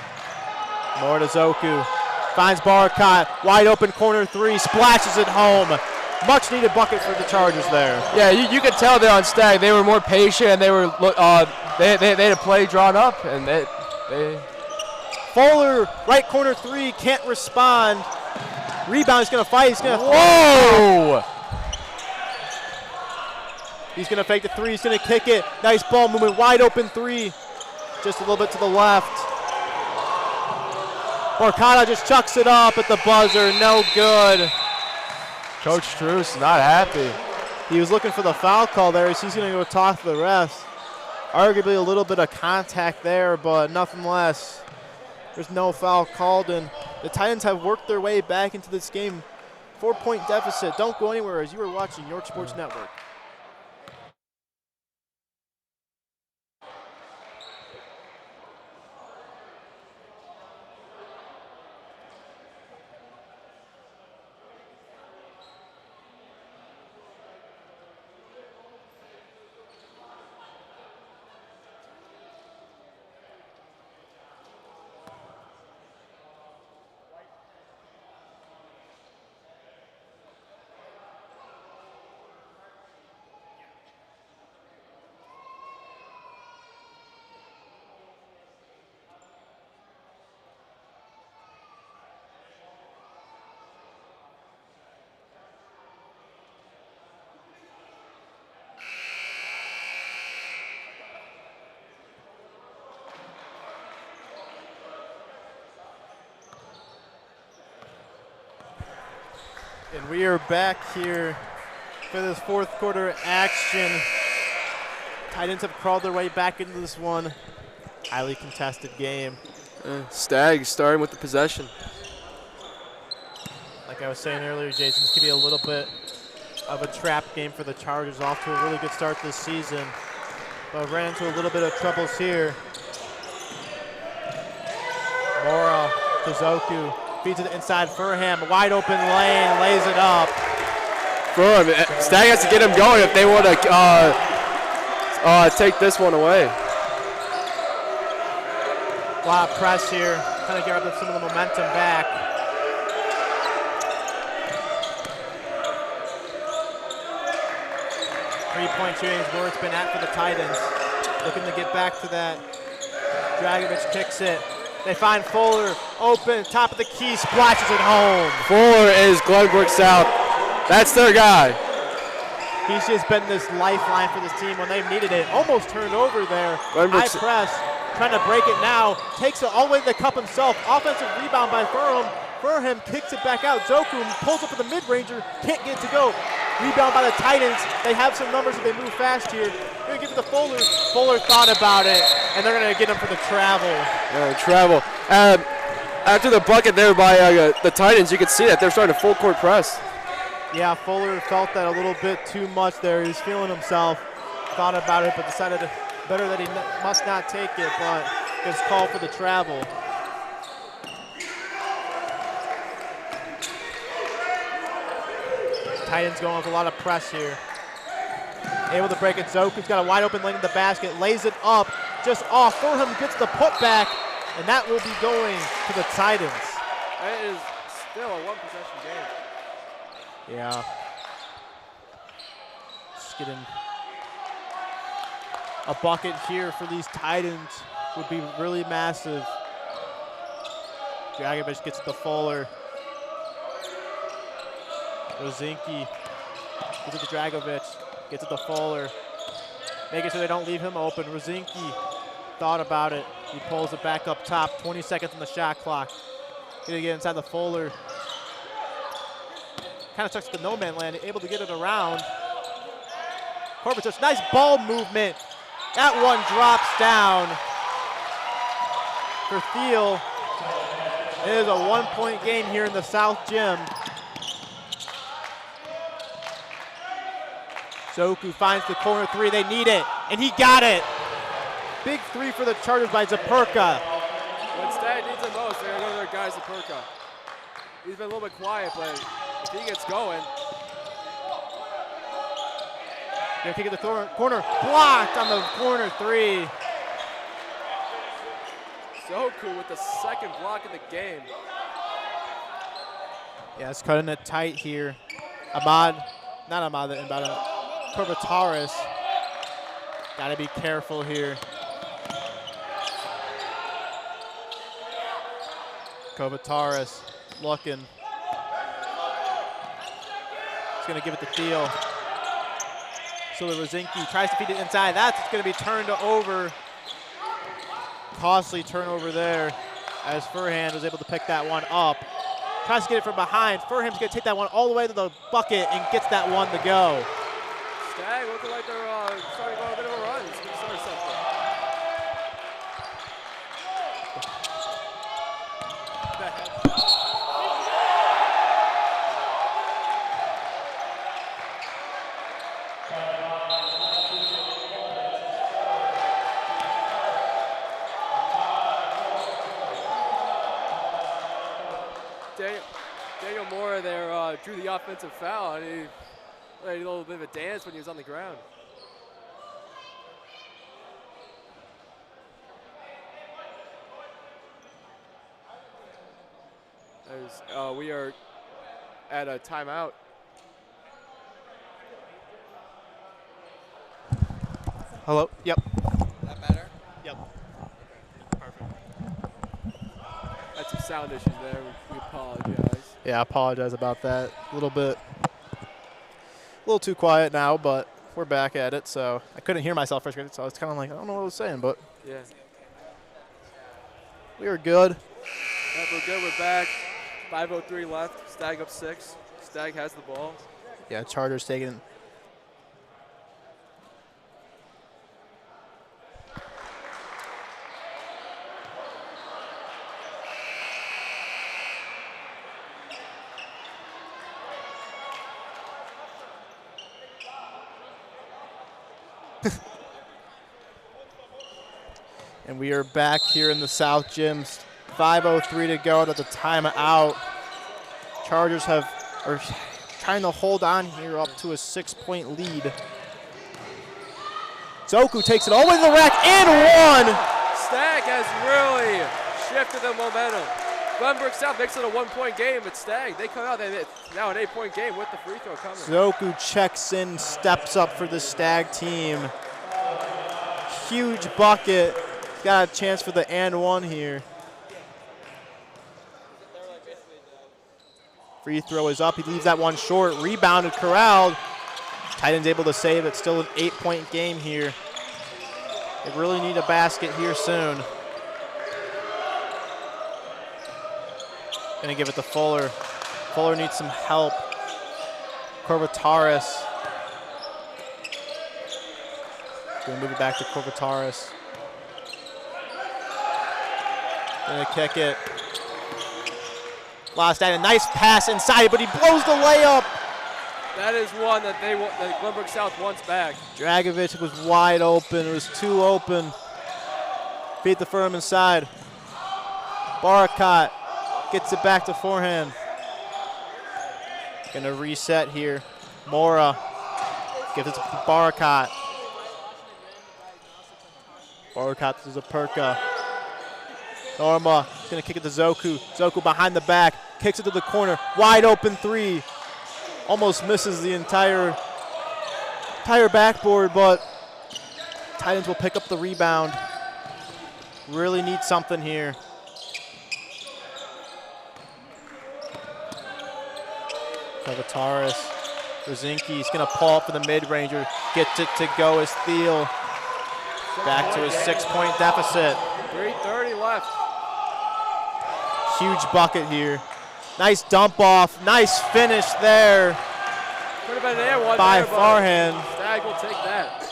Mora to Zoku. Finds Barakat. Wide open corner 3. Splashes it home. Much needed bucket for the Chargers there. Yeah, you could tell there on Stagg. They were more patient and they were they had a play drawn up and they Fuller, right corner 3, can't respond. Rebound, he's going to fight. He's going to Whoa! He's going to fake the 3. He's going to kick it. Nice ball movement. Wide open 3. Just a little bit to the left. Borcata just chucks it up at the buzzer. No good. Coach Struce not happy. He was looking for the foul call there. He's going to go talk to the refs. Arguably a little bit of contact there, but nothing less. There's no foul called, and the Titans have worked their way back into this game. 4-point deficit. Don't go anywhere as you are watching York Sports Network. And we are back here for this fourth quarter action. Titans have crawled their way back into this one. Highly contested game. Stagg starting with the possession. Like I was saying earlier, Jason, this could be a little bit of a trap game for the Chargers. Off to a really good start this season, but ran into a little bit of troubles here. Mora to Zoku. Feeds to the inside, Furham, wide open lane, lays it up. Furham, Stagg has to get him going if they want to take this one away. A lot of press here, trying to get some of the momentum back. Three-point shooting is where it's been at for the Titans. Looking to get back to that. Dragovich kicks it. They find Fuller open, top of the key, splashes it home. Fuller is Glenbrook South. That's their guy. He's just been this lifeline for this team when they've needed it. Almost turned over there. High press, trying to break it now. Takes it all the way to the cup himself. Offensive rebound by Furham. Furham kicks it back out. Zoku pulls up with the mid-ranger, can't get it to go. Rebound by the Titans. They have some numbers if they move fast here. They're going to give it to Fuller. Fuller thought about it, and they're going to get him for the travel. Yeah, travel. After the bucket there by the Titans, you could see that they're starting to full court press. Yeah, Fuller felt that a little bit too much there. He's feeling himself. Thought about it, but decided better that he must not take it, but just called for the travel. Titans going with a lot of press here. Able to break it. Zoku's got a wide open lane in the basket, lays it up, just off. Furham gets the putback, and that will be going to the Titans. It is still a one-possession game. Yeah. Just getting a bucket here for these Titans would be really massive. Dragovich gets it to Fuller. Rozinski gets it to Dragovich. Gets it to Fuller. Making sure they don't leave him open. Rozinski thought about it. He pulls it back up top. 20 seconds on the shot clock. Gonna get inside the Fuller. Kind of touched the no-man land. Able to get it around. Kovacic, nice ball movement. That one drops down for Thiel. It is a one-point game here in the South Gym. Zoku finds the corner three. They need it, and he got it. Big three for the Chargers by Zapurka. When Stagg needs it most, they're going to go to their guy, Zapurka. He's been a little bit quiet, but if he gets going. Gonna kick it to the corner. Blocked on the corner three. Zoku with the second block of the game. Yeah, it's cutting it tight here. Kovacic. Gotta be careful here. Kovacic looking. He's gonna give it to Thiel. So Rozinski tries to feed it inside. That's gonna be turned over. Costly turnover there as Furham was able to pick that one up. tries to get it from behind. Furham's going to take that one all the way to the bucket and gets that one to go. Stagg looking like they're starting to go a bit of a run. It's going to start something. Daniel Moore there drew the offensive foul, and he had a little bit of a dance when he was on the ground. We are at a timeout. Hello? Yep. That better? Yep. Perfect. Had some sound issues there. We apologize. Yeah, I apologize about that. A little too quiet now, but we're back at it. So I couldn't hear myself first, so I was kind of like, I don't know what I was saying, but Yeah. we were good. Yep, we're good. We're back. 5:03 left. Stagg up 6. Stagg has the ball. Yeah, Chargers taking it. And we are back here in the South Gym. 5:03 to go to the timeout. Chargers are trying to hold on here up to a 6-point lead. Zoku takes it all the way to the rack and one. Stagg has really shifted the momentum. Glenbrook South makes it a 1-point game, but Stagg, they come out, it's now an 8-point game with the free throw coming. Zoku checks in, steps up for the Stagg team. Huge bucket. Got a chance for the and one here. Free throw is up. He leaves that one short. Rebounded, corralled. Titans able to save it. Still an 8-point game here. They really need a basket here soon. Gonna give it to Fuller. Fuller needs some help. Corvataris. Gonna move it back to Corvataris. Gonna kick it. Lost out. A nice pass inside, but he blows the layup. That is one that Glenbrook South wants back. Dragovic was wide open. It was too open. Beat the firm inside. Barakat gets it back to forehand. Gonna reset here. Mora gives it to Barakat. Barakat to Zaperka. Norma is going to kick it to Zoku. Zoku behind the back, kicks it to the corner. Wide open three. Almost misses the entire backboard, but Titans will pick up the rebound. Really need something here. Kavataris. Rosinski is going to pull up for the mid-ranger. Gets it to go as Thiel. Back to his 6-point deficit. 3:30 left. Huge bucket here. Nice dump off. Nice finish there. Could have been an air one by there, Farhan. Stagg will take that.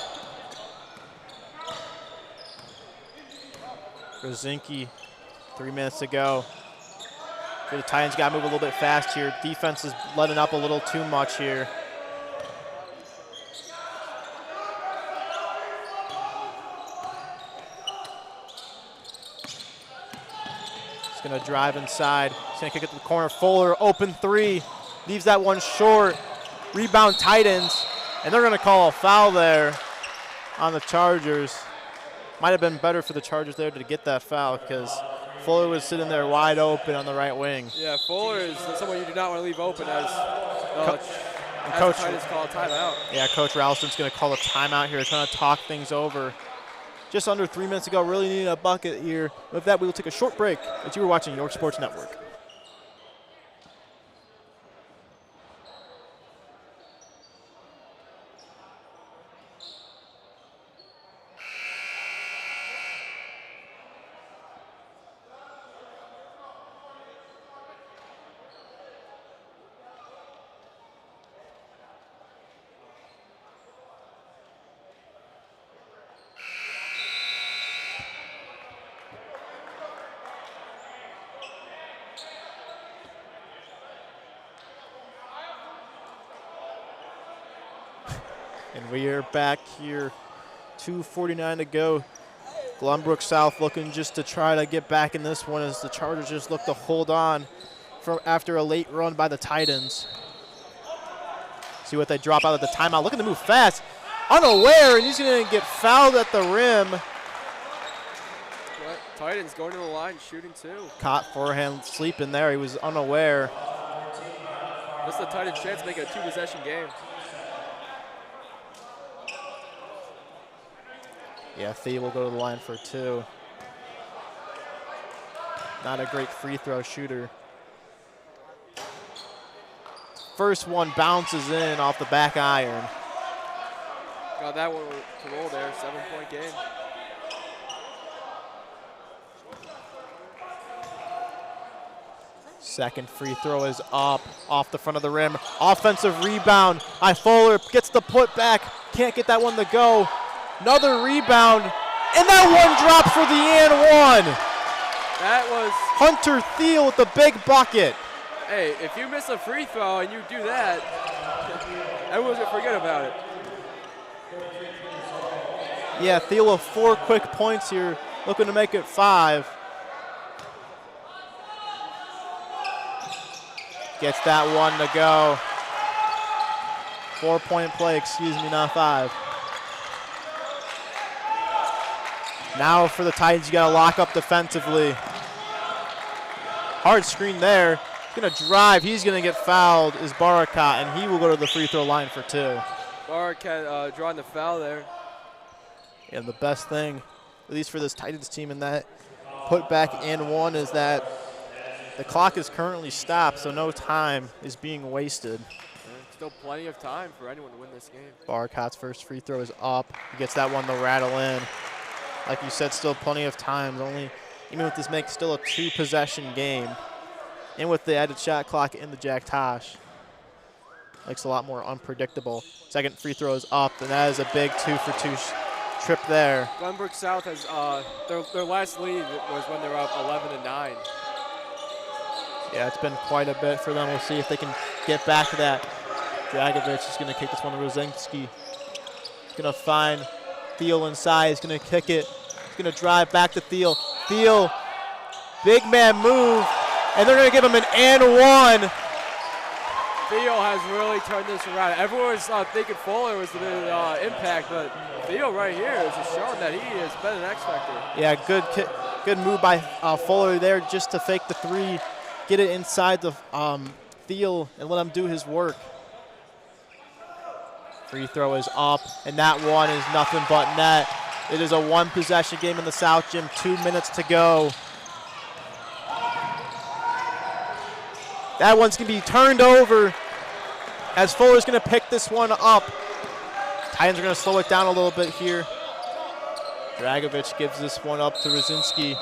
Rosinski, 3 minutes to go. The Titans got to move a little bit fast here. Defense is letting up a little too much here. He's going to drive inside. He's going to kick it to the corner. Fuller, open three. Leaves that one short. Rebound Titans. And they're going to call a foul there on the Chargers. Might have been better for the Chargers there to get that foul because Fuller was sitting there wide open on the right wing. Yeah, Fuller is someone you do not want to leave open as Coach Titans call a timeout. Yeah, Coach Ralston's going to call a timeout here, trying to talk things over. Just under 3 minutes ago, really needing a bucket here. With that, we will take a short break as you were watching York Sports Network. And we are back here, 2:49 to go. Glenbrook South looking just to try to get back in this one as the Chargers just look to hold on from after a late run by the Titans. See what they drop out of the timeout. Looking to move fast. Unaware, and he's going to get fouled at the rim. Titans going to the line, shooting too. Caught forehand sleeping there. He was unaware. This is the Titans' chance to make it a 2-possession game. Yeah, Thea will go to the line for 2. Not a great free throw shooter. First one bounces in off the back iron. Got that one to roll there, 7-point game. Second free throw is up, off the front of the rim. Offensive rebound. Fuller gets the putback. Can't get that one to go. Another rebound, and that one drops for the and one. That was Hunter Thiel with the big bucket. Hey, if you miss a free throw and you do that, everyone's gonna forget about it. Yeah, Thiel with 4 quick points here, looking to make it 5. Gets that one to go. 4-point play, excuse me, not 5. Now for the Titans, you gotta lock up defensively. Hard screen there. He's gonna drive, he's gonna get fouled, is Barakat, and he will go to the free throw line for 2. Barakat drawing the foul there. And the best thing, at least for this Titans team in that put back and one, is that the clock is currently stopped, so no time is being wasted. Still plenty of time for anyone to win this game. Barakat's first free throw is up. He gets that one to rattle in. Like you said, still plenty of time. Only, even with this makes still a 2-possession game. And with the added shot clock in the Jack Tosh, makes it a lot more unpredictable. Second free throw is up, and that is a big 2-for-2 trip there. Glenbrook South has their last lead was when they were up 11-9. Yeah, it's been quite a bit for them. We'll see if they can get back to that. Dragovich is going to kick this one to Rosinski. He's going to find Thiel inside. He's going to kick it. He's going to drive back to Thiel. Thiel, big man move, and they're going to give him an and one. Thiel has really turned this around. Everyone was thinking Fuller was the impact, but Thiel right here is just showing that he has been an X factor. Yeah, good move by Fuller there just to fake the 3, get it inside the Thiel, and let him do his work. Free throw is up, and that one is nothing but net. It is a 1-possession game in the South Gym, 2 minutes to go. That one's going to be turned over as Fuller's going to pick this one up. Titans are going to slow it down a little bit here. Dragovich gives this one up to Rosinski.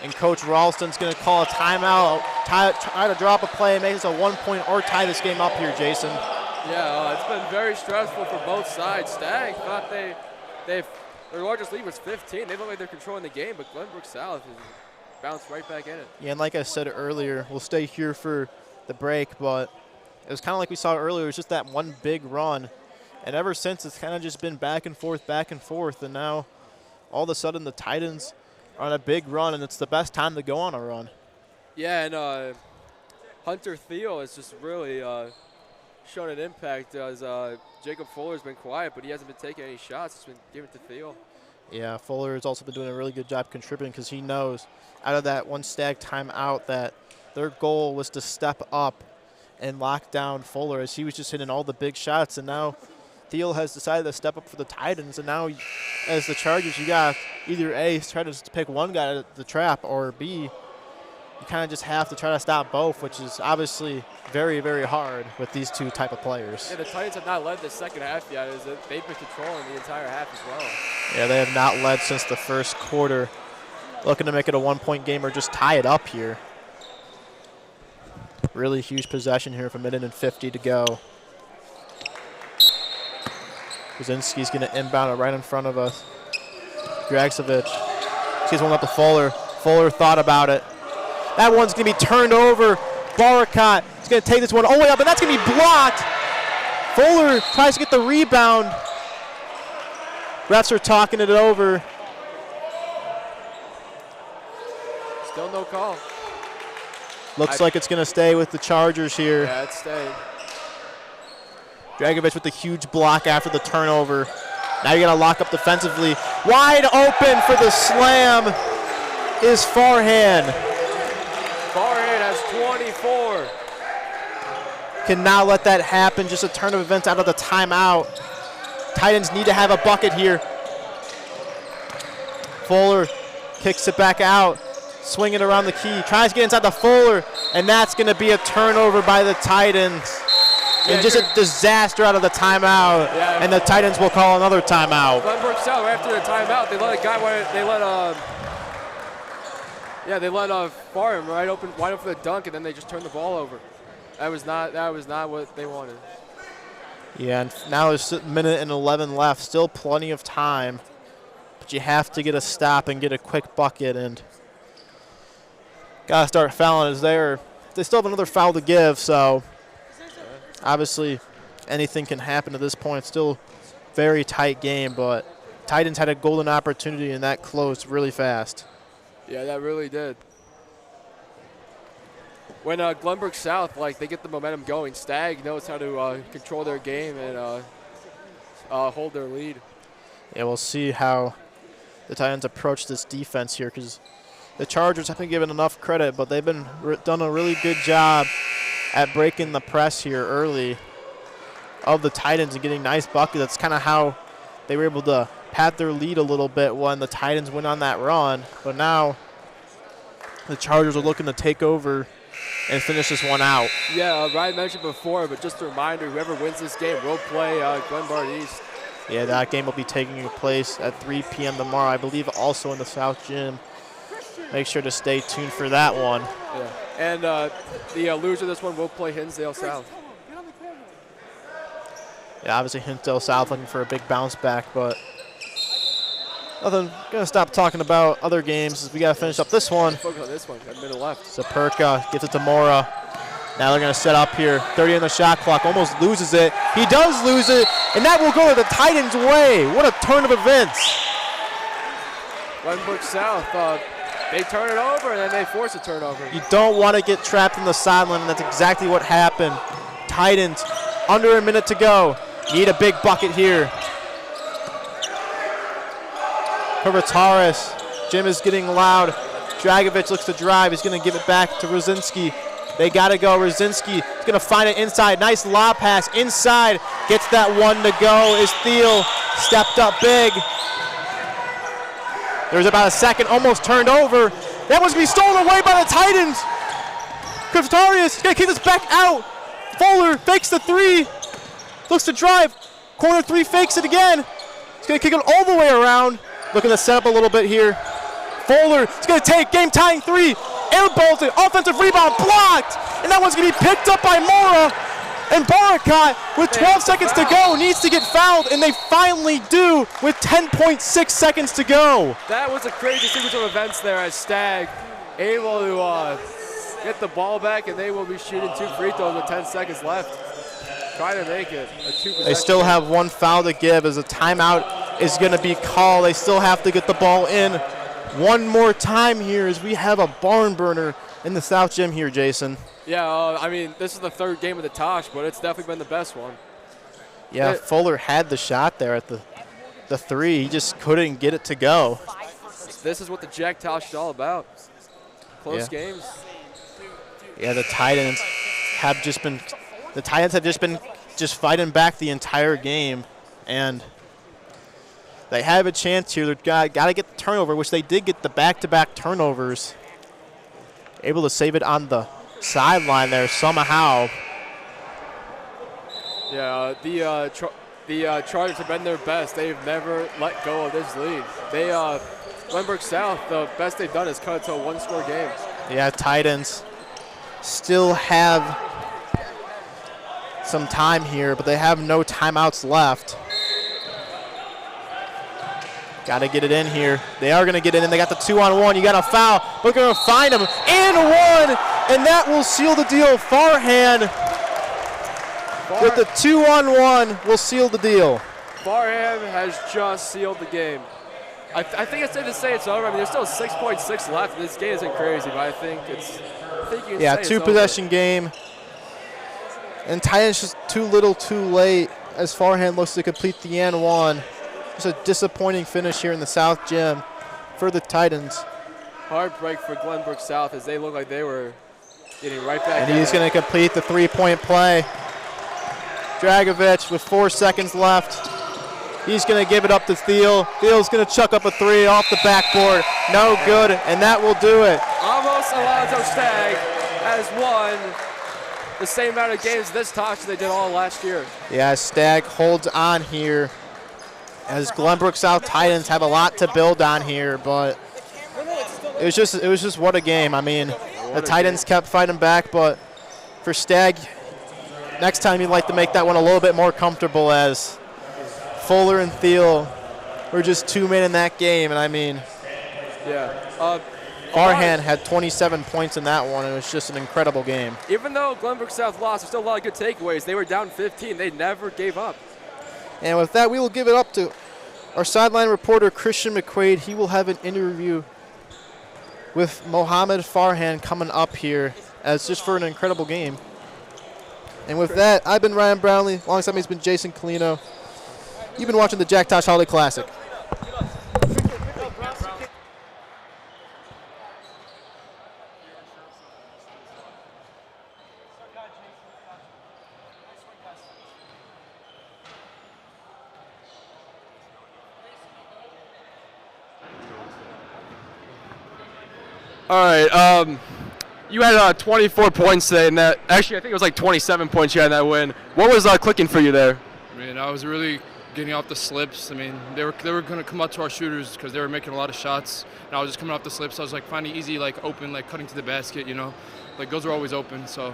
And Coach Ralston's going to call a timeout, try to drop a play, make this a 1-point or tie this game up here, Jason. Yeah, it's been very stressful for both sides. Stagg thought their largest lead was 15. They look like they're controlling the game, but Glenbrook South has bounced right back in it. Yeah, and like I said earlier, we'll stay here for the break, but it was kind of like we saw earlier. It was just that one big run, and ever since it's kind of just been back and forth, and now all of a sudden the Titans are on a big run, and it's the best time to go on a run. Yeah, and Hunter Thiel has just really shown an impact as Jacob Fuller's been quiet, but he hasn't been taking any shots. He's been giving it to Thiel. Yeah, Fuller has also been doing a really good job contributing because he knows out of that one Stagg timeout that their goal was to step up and lock down Fuller as he was just hitting all the big shots. And now Thiel has decided to step up for the Titans. And now as the Chargers, you got either A, try to just pick one guy at the trap, or B, you kind of just have to try to stop both, which is obviously very, very hard with these two type of players. Yeah, the Titans have not led the second half yet. They've been controlling the entire half as well. Yeah, they have not led since the first quarter. Looking to make it a 1-point game or just tie it up here. Really huge possession here with 1:50 to go. Brzezinski's going to inbound it right in front of us. Dragovich sees one up to Fuller. Fuller thought about it. That one's going to be turned over. Barakat is going to take this one all the way up, and that's going to be blocked. Fuller tries to get the rebound. Refs are talking it over. Still no call. Looks like it's going to stay with the Chargers here. Yeah, it stayed. Dragovic with the huge block after the turnover. Now you got to lock up defensively. Wide open for the slam is Farhan. Farhan has 24. Cannot let that happen. Just a turn of events out of the timeout. Titans need to have a bucket here. Fuller kicks it back out. Swinging around the key. Tries to get inside the Fuller. And that's going to be a turnover by the Titans. And just a disaster out of the timeout. Yeah, and the Titans will call another timeout. Glenbrook South, right after the timeout, they let a guy, they let Farham wide open for the dunk, and then they just turned the ball over. That was not what they wanted. Yeah, and now there's a minute and 11 left. Still plenty of time. But you have to get a stop and get a quick bucket. And got to start fouling as they still have another foul to give. So obviously anything can happen at this point. Still very tight game. But Titans had a golden opportunity, and that closed really fast. Yeah, that really did. When Glenbrook South, they get the momentum going, Stagg knows how to control their game and hold their lead. Yeah, we'll see how the Titans approach this defense here, because the Chargers haven't been given enough credit, but they've been done a really good job at breaking the press here early of the Titans and getting nice buckets. That's kind of how they were able to pat their lead a little bit when the Titans went on that run. But now the Chargers are looking to take over and finish this one out. Yeah, Ryan mentioned before, but just a reminder, whoever wins this game will play Glenbard East. Yeah, that game will be taking place at 3 p.m. tomorrow, I believe, also in the South Gym. Make sure to stay tuned for that one. Yeah, and the loser of this one will play Hinsdale South. Yeah, obviously Hinsdale South looking for a big bounce back, but nothing. Gonna stop talking about other games as we gotta finish up this one. Focus on this one. Got a minute left. Saperka gets it to Mora. Now they're gonna set up here. 30 on the shot clock. Almost loses it. He does lose it, and that will go the Titans' way. What a turn of events. Glenbrook South. They turn it over, and then they force a turnover. You don't want to get trapped in the sideline, and that's exactly what happened. Titans, under a minute to go. Need a big bucket here. Pervataris. Jim is getting loud. Dragovic looks to drive. He's going to give it back to Rosinski. They got to go. Rosinski is going to find it inside. Nice lob pass inside. Gets that one to go. Is Thiel stepped up big. There's about a second. Almost turned over. That one's going to be stolen away by the Titans. Pervataris is going to kick this back out. Fuller fakes the three. Looks to drive. Corner three, fakes it again. He's going to kick it all the way around. Looking to set up a little bit here. Fuller is going to take game-tying three. Airballs it. Offensive rebound blocked. And that one's going to be picked up by Mora. And Barakat, with 12 seconds to go, needs to get fouled. And they finally do with 10.6 seconds to go. That was a crazy sequence of events there as Stagg able to get the ball back. And they will be shooting 2 free throws with 10 seconds left. Trying to make it a 2-possession. They still have one foul to give as a timeout is going to be called. They still have to get the ball in one more time here as we have a barn burner in the South Gym here, Jason. Yeah, I mean, this is the third game of the Tosh, but it's definitely been the best one. Yeah, Fuller had the shot there at the three. He just couldn't get it to go. This is what the Jack Tosh is all about. Close games. Yeah, the Titans have just been fighting back the entire game, and they have a chance here. They've got to get the turnover, which they did get the back-to-back turnovers. Able to save it on the sideline there somehow. Yeah, the Chargers have been their best. They've never let go of this lead. Glenbrook South, the best they've done is cut it to a one-score game. Yeah, Titans still have some time here, but they have no timeouts left. Got to get it in here. They are going to get it in. They got the 2-on-1. You got a foul. But going to find him. And one. And that will seal the deal. Farhan with the 2-on-1 will seal the deal. Farham has just sealed the game. I think it's safe to say it's over. I mean, there's still 6.6 left. This game isn't crazy, but I think you can say it's two-possession game. And Titans just too little too late as Farham looks to complete the and one. Just a disappointing finish here in the South Gym for the Titans. Heartbreak for Glenbrook South as they look like they were getting right back. And he's going to complete the three-point play. Dragovich with 4 seconds left. He's going to give it up to Thiel. Thiel's going to chuck up a three off the backboard. No good, and that will do it. Almost Alonzo Stagg has won the same amount of games this Tosh they did all last year. Yeah, Stagg holds on here as Glenbrook South Titans have a lot to build on here, but it was just what a game. I mean, the Titans kept fighting back, but for Stagg, next time you'd like to make that one a little bit more comfortable as Fuller and Thiel were just 2 men in that game, and I mean, Farhan had 27 points in that one. It was just an incredible game. Even though Glenbrook South lost, there's still a lot of good takeaways. They were down 15. They never gave up. And with that, we will give it up to our sideline reporter, Christian McQuaid. He will have an interview with Mohammed Farhan coming up here as just for an incredible game. And with that, I've been Ryan Brownlee. Alongside me has been Jason Colino. You've been watching the Jack Tosh Holiday Classic. All right, you had 24 points today, and that actually I think it was like 27 points you had in that win. What was clicking for you there? I mean, I was really getting off the slips. I mean, they were going to come out to our shooters because they were making a lot of shots, and I was just coming off the slips. I was like finding easy, like open, like cutting to the basket. You know, like those are always open. So,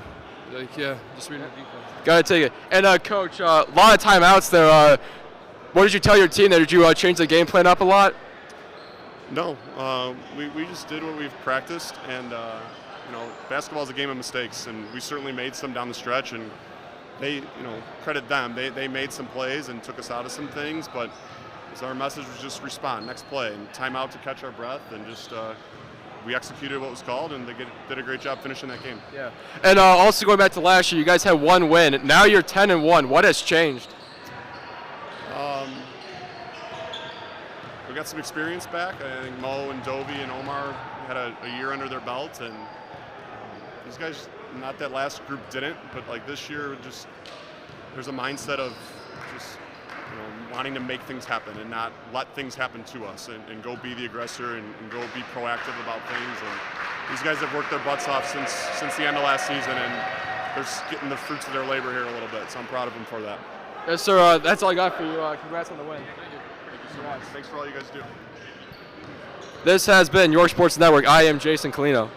like just reading the defense. Gotta take it. And Coach, a lot of timeouts there. What did you tell your team there? Did you change the game plan up a lot? No, we just did what we've practiced, and basketball is a game of mistakes, and we certainly made some down the stretch, and they, credit them. They made some plays and took us out of some things, but our message was just respond, next play, and timeout to catch our breath, and just we executed what was called, and they did a great job finishing that game. Yeah. And also going back to last year, you guys had one win. Now you're 10-1. What has changed? We got some experience back. I think Mo and Dovey and Omar had a year under their belt, and these guys, not that last group didn't, but like this year, just there's a mindset of just wanting to make things happen and not let things happen to us, and go be the aggressor and go be proactive about things. And these guys have worked their butts off since the end of last season, and they're getting the fruits of their labor here a little bit. So I'm proud of them for that. Yes, sir. That's all I got for you. Congrats on the win. Thank you so much. Thanks for all you guys do. This has been Your Sports Network. I am Jason Colino.